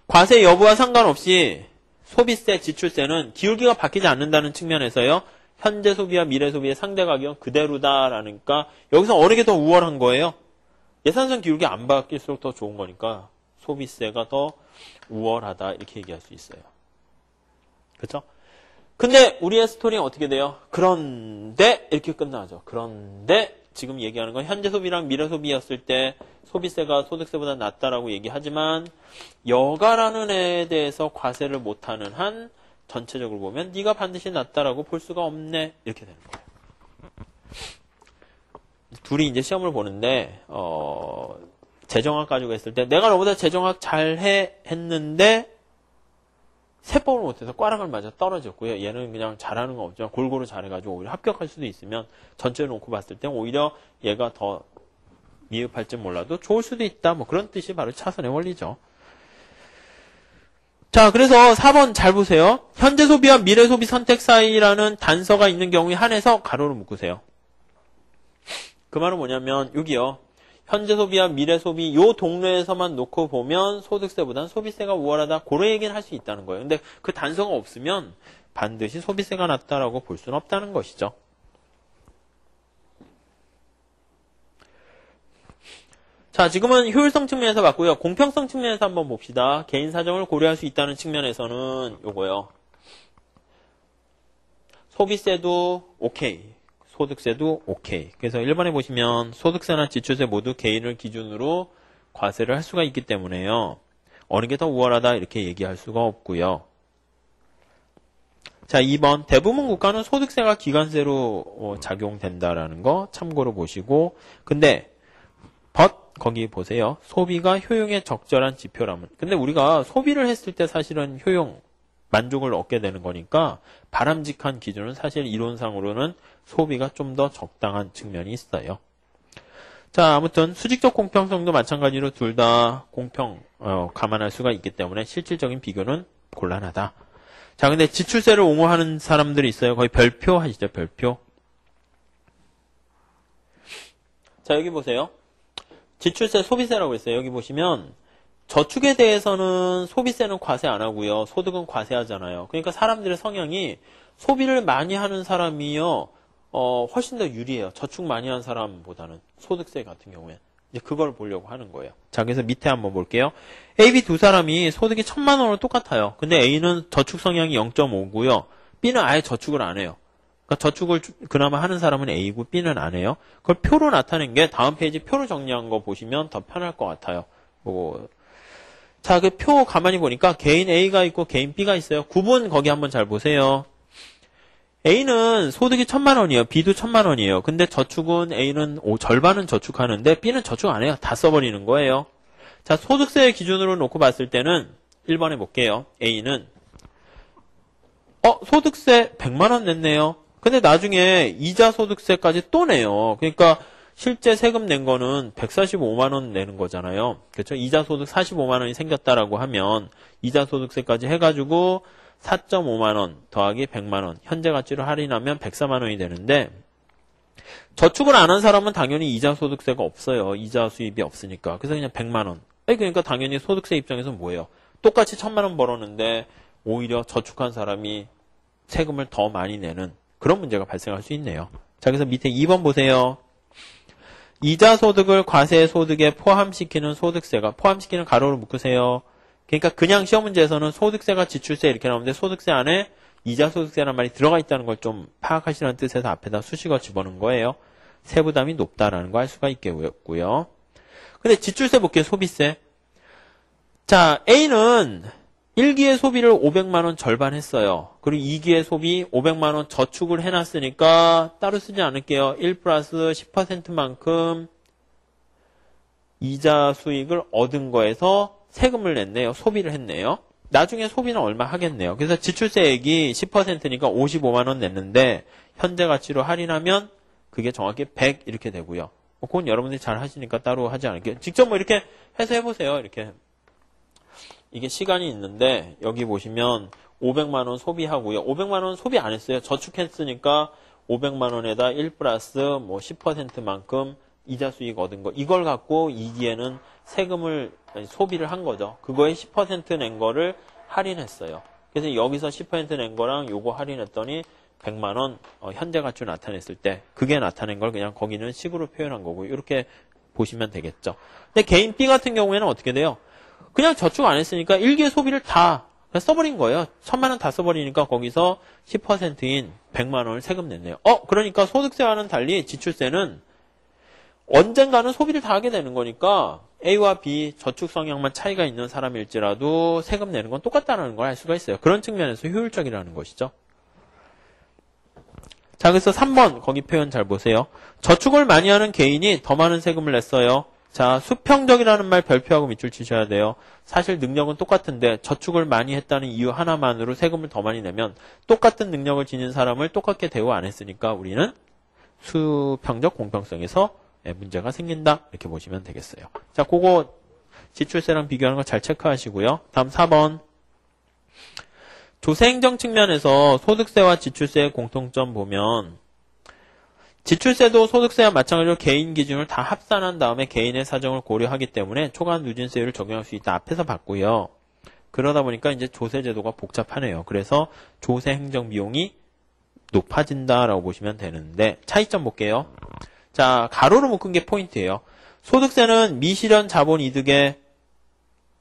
과세 여부와 상관없이 소비세, 지출세는 기울기가 바뀌지 않는다는 측면에서요. 현재 소비와 미래 소비의 상대 가격은 그대로다라니까 여기서 어느 게 더 우월한 거예요? 예산선 기울기 안 바뀔수록 더 좋은 거니까 소비세가 더 우월하다 이렇게 얘기할 수 있어요. 그렇죠? 근데 우리의 스토리는 어떻게 돼요? 그런데 이렇게 끝나죠. 그런데 지금 얘기하는 건 현재 소비랑 미래 소비였을 때 소비세가 소득세보다 낮다라고 얘기하지만 여가라는 애에 대해서 과세를 못하는 한 전체적으로 보면 네가 반드시 낮다라고 볼 수가 없네 이렇게 되는 거예요. 둘이 이제 시험을 보는데 재정학 가지고 했을 때 내가 너보다 재정학 잘해 했는데 세법을 못해서 꽈락을 맞아 떨어졌고요. 얘는 그냥 잘하는 거 없지만 골고루 잘해가지고 오히려 합격할 수도 있으면 전체를 놓고 봤을 때 오히려 얘가 더 미흡할지 몰라도 좋을 수도 있다. 뭐 그런 뜻이 바로 차선의 원리죠. 자, 그래서 4번 잘 보세요. 현재 소비와 미래 소비 선택 사이라는 단서가 있는 경우에 한해서 가로로 묶으세요. 그 말은 뭐냐면 여기요. 현재 소비와 미래 소비 요 동네에서만 놓고 보면 소득세보다는 소비세가 우월하다. 그런 얘기는 할 수 있다는 거예요. 근데 그 단서가 없으면 반드시 소비세가 낮다라고 볼 수는 없다는 것이죠. 자, 지금은 효율성 측면에서 봤고요. 공평성 측면에서 한번 봅시다. 개인 사정을 고려할 수 있다는 측면에서는 요거요. 소비세도 오케이. 소득세도 오케이. 그래서 1번에 보시면 소득세나 지출세 모두 개인을 기준으로 과세를 할 수가 있기 때문에요. 어느 게 더 우월하다 이렇게 얘기할 수가 없고요. 자, 2번 대부분 국가는 소득세가 기관세로 작용된다라는 거 참고로 보시고 근데 거기 보세요. 소비가 효용에 적절한 지표라면 근데 우리가 소비를 했을 때 사실은 효용 만족을 얻게 되는 거니까 바람직한 기준은 사실 이론상으로는 소비가 좀 더 적당한 측면이 있어요. 자, 아무튼 수직적 공평성도 마찬가지로 둘 다 감안할 수가 있기 때문에 실질적인 비교는 곤란하다. 자, 근데 지출세를 옹호하는 사람들이 있어요. 거의 별표 하시죠, 별표. 자, 여기 보세요. 지출세, 소비세라고 했어요. 여기 보시면 저축에 대해서는 소비세는 과세 안 하고요. 소득은 과세하잖아요. 그러니까 사람들의 성향이 소비를 많이 하는 사람이요. 훨씬 더 유리해요. 저축 많이 한 사람보다는 소득세 같은 경우에. 이제 그걸 보려고 하는 거예요. 자, 그래서 밑에 한번 볼게요. A, B 두 사람이 소득이 1,000만 원으로 똑같아요. 근데 A는 저축 성향이 0.5고요. B는 아예 저축을 안 해요. 그러니까 저축을 그나마 하는 사람은 A고 B는 안 해요. 그걸 표로 나타낸 게 다음 페이지 표로 정리한 거 보시면 더 편할 것 같아요. 자, 그 표 가만히 보니까 개인 A가 있고 개인 B가 있어요. 구분 거기 한번 잘 보세요. A는 소득이 1,000만 원이에요. B도 1,000만 원이에요. 근데 저축은 A는 절반은 저축하는데 B는 저축 안 해요. 다 써버리는 거예요. 자, 소득세 기준으로 놓고 봤을 때는 1번에 볼게요. A는 소득세 100만 원 냈네요. 근데 나중에 이자 소득세까지 또 내요. 그러니까 실제 세금 낸 거는 145만 원 내는 거잖아요. 그렇죠? 이자 소득 45만 원이 생겼다라고 하면 이자 소득세까지 해가지고 4.5만 원 더하기 100만 원 현재 가치로 할인하면 104만 원이 되는데 저축을 안 한 사람은 당연히 이자 소득세가 없어요. 이자 수입이 없으니까. 그래서 그냥 100만 원. 그러니까 당연히 소득세 입장에서 뭐예요? 똑같이 1,000만 원 벌었는데 오히려 저축한 사람이 세금을 더 많이 내는 그런 문제가 발생할 수 있네요. 자, 그래서 밑에 2번 보세요. 이자 소득을 과세 소득에 포함시키는 소득세가 포함시키는 가로로 묶으세요. 그러니까 그냥 시험 문제에서는 소득세가 지출세 이렇게 나오는데 소득세 안에 이자 소득세라는 말이 들어가 있다는 걸 좀 파악하시라는 뜻에서 앞에다 수식어 집어넣은 거예요. 세부담이 높다라는 거 알 수가 있겠고요. 근데 지출세 볼게요. 소비세. 자, A는 1기의 소비를 500만 원 절반 했어요. 그리고 2기의 소비 500만 원 저축을 해놨으니까 따로 쓰지 않을게요. 1 플러스 10%만큼 이자 수익을 얻은 거에서 세금을 냈네요. 소비를 했네요. 나중에 소비는 얼마 하겠네요. 그래서 지출세액이 10%니까 55만 원 냈는데 현재 가치로 할인하면 그게 정확히 100 이렇게 되고요. 그건 여러분들이 잘 하시니까 따로 하지 않을게요. 직접 뭐 이렇게 해서 해보세요. 이렇게. 이게 시간이 있는데 여기 보시면 500만 원 소비하고요. 500만 원 소비 안 했어요. 저축했으니까 500만 원에다 1 플러스 뭐 10%만큼 이자 수익 얻은 거. 이걸 갖고 2기에는 세금을 소비를 한 거죠. 그거에 10% 낸 거를 할인했어요. 그래서 여기서 10% 낸 거랑 요거 할인했더니 100만 원 현재 가치로 나타냈을 때 그게 나타낸 걸 그냥 거기는 식으로 표현한 거고 이렇게 보시면 되겠죠. 근데 개인 B 같은 경우에는 어떻게 돼요? 그냥 저축 안 했으니까 1기의 소비를 다 써버린 거예요. 1000만 원 다 써버리니까 거기서 10%인 100만 원을 세금 냈네요. 그러니까 소득세와는 달리 지출세는 언젠가는 소비를 다 하게 되는 거니까 A와 B 저축 성향만 차이가 있는 사람일지라도 세금 내는 건 똑같다는 걸 알 수가 있어요. 그런 측면에서 효율적이라는 것이죠. 자, 그래서 3번 거기 표현 잘 보세요. 저축을 많이 하는 개인이 더 많은 세금을 냈어요. 자, 수평적이라는 말 별표하고 밑줄 치셔야 돼요. 사실 능력은 똑같은데 저축을 많이 했다는 이유 하나만으로 세금을 더 많이 내면 똑같은 능력을 지닌 사람을 똑같게 대우 안 했으니까 우리는 수평적 공평성에서 문제가 생긴다. 이렇게 보시면 되겠어요. 자, 그거 지출세랑 비교하는 거 잘 체크하시고요. 다음 4번. 조세행정 측면에서 소득세와 지출세의 공통점 보면 지출세도 소득세와 마찬가지로 개인 기준을 다 합산한 다음에 개인의 사정을 고려하기 때문에 초과한 누진세율을 적용할 수 있다. 앞에서 봤고요. 그러다 보니까 이제 조세제도가 복잡하네요. 그래서 조세행정 비용이 높아진다라고 보시면 되는데 차이점 볼게요. 자, 가로로 묶은 게 포인트예요. 소득세는 미실현 자본이득에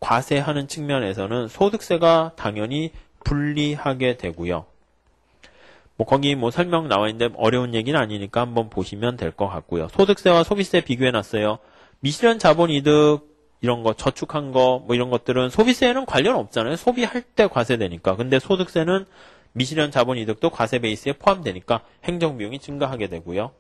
과세하는 측면에서는 소득세가 당연히 불리하게 되고요. 뭐 거기 뭐 설명 나와 있는데 어려운 얘기는 아니니까 한번 보시면 될 것 같고요. 소득세와 소비세 비교해놨어요. 미실현 자본이득 이런 거 저축한 거 뭐 이런 것들은 소비세에는 관련 없잖아요. 소비할 때 과세되니까. 근데 소득세는 미실현 자본이득도 과세 베이스에 포함되니까 행정비용이 증가하게 되고요.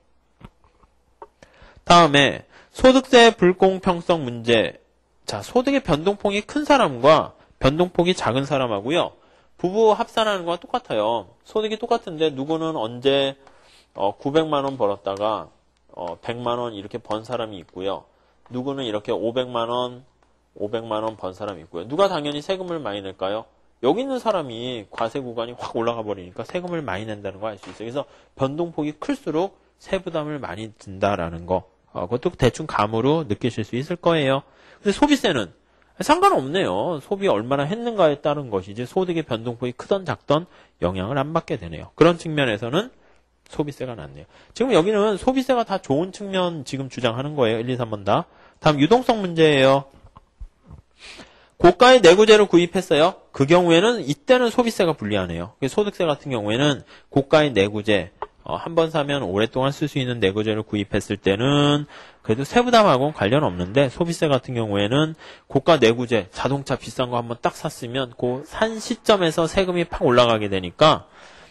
다음에 소득세 불공평성 문제. 자, 소득의 변동폭이 큰 사람과 변동폭이 작은 사람하고요. 부부 합산하는 거와 똑같아요. 소득이 똑같은데 누구는 언제 900만 원 벌었다가 100만 원 이렇게 번 사람이 있고요. 누구는 이렇게 500만 원 번 사람이 있고요. 누가 당연히 세금을 많이 낼까요? 여기 있는 사람이 과세 구간이 확 올라가 버리니까 세금을 많이 낸다는 거 알 수 있어요. 그래서 변동폭이 클수록 세부담을 많이 든다라는 거. 그것도 대충 감으로 느끼실 수 있을 거예요. 근데 소비세는 상관없네요. 소비 얼마나 했는가에 따른 것이지 소득의 변동폭이 크던 작던 영향을 안 받게 되네요. 그런 측면에서는 소비세가 낫네요. 지금 여기는 소비세가 다 좋은 측면 지금 주장하는 거예요. 1, 2, 3번 다. 다음 유동성 문제예요. 고가의 내구재를 구입했어요. 그 경우에는 이때는 소비세가 불리하네요. 소득세 같은 경우에는 고가의 내구재 한 번 사면 오랫동안 쓸 수 있는 내구재를 구입했을 때는 그래도 세부담하고는 관련 없는데 소비세 같은 경우에는 고가 내구재, 자동차 비싼 거 한번 딱 샀으면 그 산 시점에서 세금이 팍 올라가게 되니까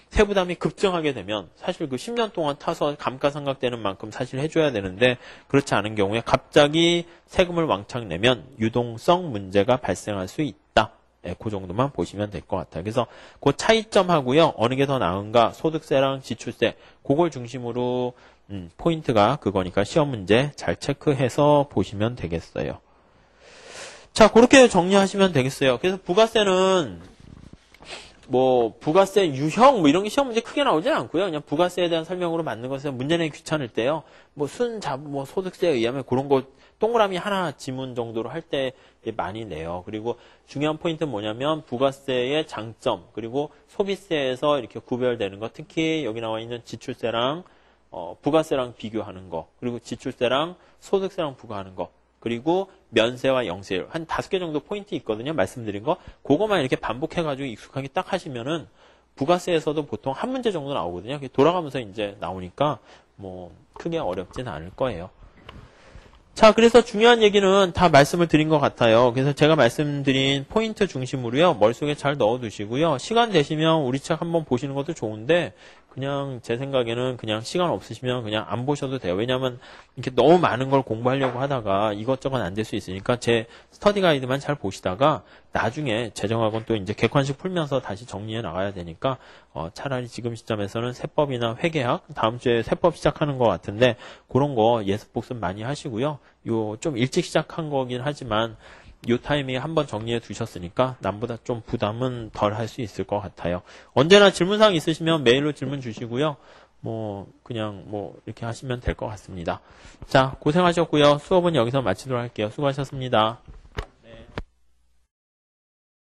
세부담이 급증하게 되면 사실 그 10년 동안 타서 감가상각되는 만큼 사실 해줘야 되는데 그렇지 않은 경우에 갑자기 세금을 왕창 내면 유동성 문제가 발생할 수 있다. 네, 그 정도만 보시면 될 것 같아요. 그래서 그 차이점하고요. 어느 게 더 나은가 소득세랑 지출세 그걸 중심으로 포인트가 그거니까 시험 문제 잘 체크해서 보시면 되겠어요. 자, 그렇게 정리하시면 되겠어요. 그래서 부가세는 뭐 부가세 유형 뭐 이런 게 시험 문제 크게 나오진 않고요. 그냥 부가세에 대한 설명으로 맞는 것은 문제 내기 귀찮을 때요. 뭐 뭐 소득세에 의하면 그런 거 동그라미 하나 지문 정도로 할 때 많이 내요. 그리고 중요한 포인트는 뭐냐면 부가세의 장점 그리고 소비세에서 이렇게 구별되는 거 특히 여기 나와 있는 지출세랑 부가세랑 비교하는 거 그리고 지출세랑 소득세랑 부과하는 거 그리고 면세와 영세율 한 5개 정도 포인트 있거든요. 말씀드린 거 그거만 이렇게 반복해가지고 익숙하게 딱 하시면은 부가세에서도 보통 한 문제 정도 나오거든요. 돌아가면서 이제 나오니까 뭐 크게 어렵진 않을 거예요. 자, 그래서 중요한 얘기는 다 말씀을 드린 것 같아요. 그래서 제가 말씀드린 포인트 중심으로요, 머릿속에 잘 넣어두시고요. 시간 되시면 우리 책 한번 보시는 것도 좋은데, 그냥 제 생각에는 그냥 시간 없으시면 그냥 안 보셔도 돼요. 왜냐하면 이렇게 너무 많은 걸 공부하려고 하다가 이것저것 안 될 수 있으니까 제 스터디 가이드만 잘 보시다가 나중에 재정학은 또 이제 객관식 풀면서 다시 정리해 나가야 되니까 차라리 지금 시점에서는 세법이나 회계학, 다음 주에 세법 시작하는 것 같은데 그런 거 예습 복습 많이 하시고요. 요 좀 일찍 시작한 거긴 하지만 요 타이밍에 한번 정리해 두셨으니까 남보다 좀 부담은 덜 할 수 있을 것 같아요. 언제나 질문사항 있으시면 메일로 질문 주시고요. 그냥 이렇게 하시면 될 것 같습니다. 자, 고생하셨고요. 수업은 여기서 마치도록 할게요. 수고하셨습니다.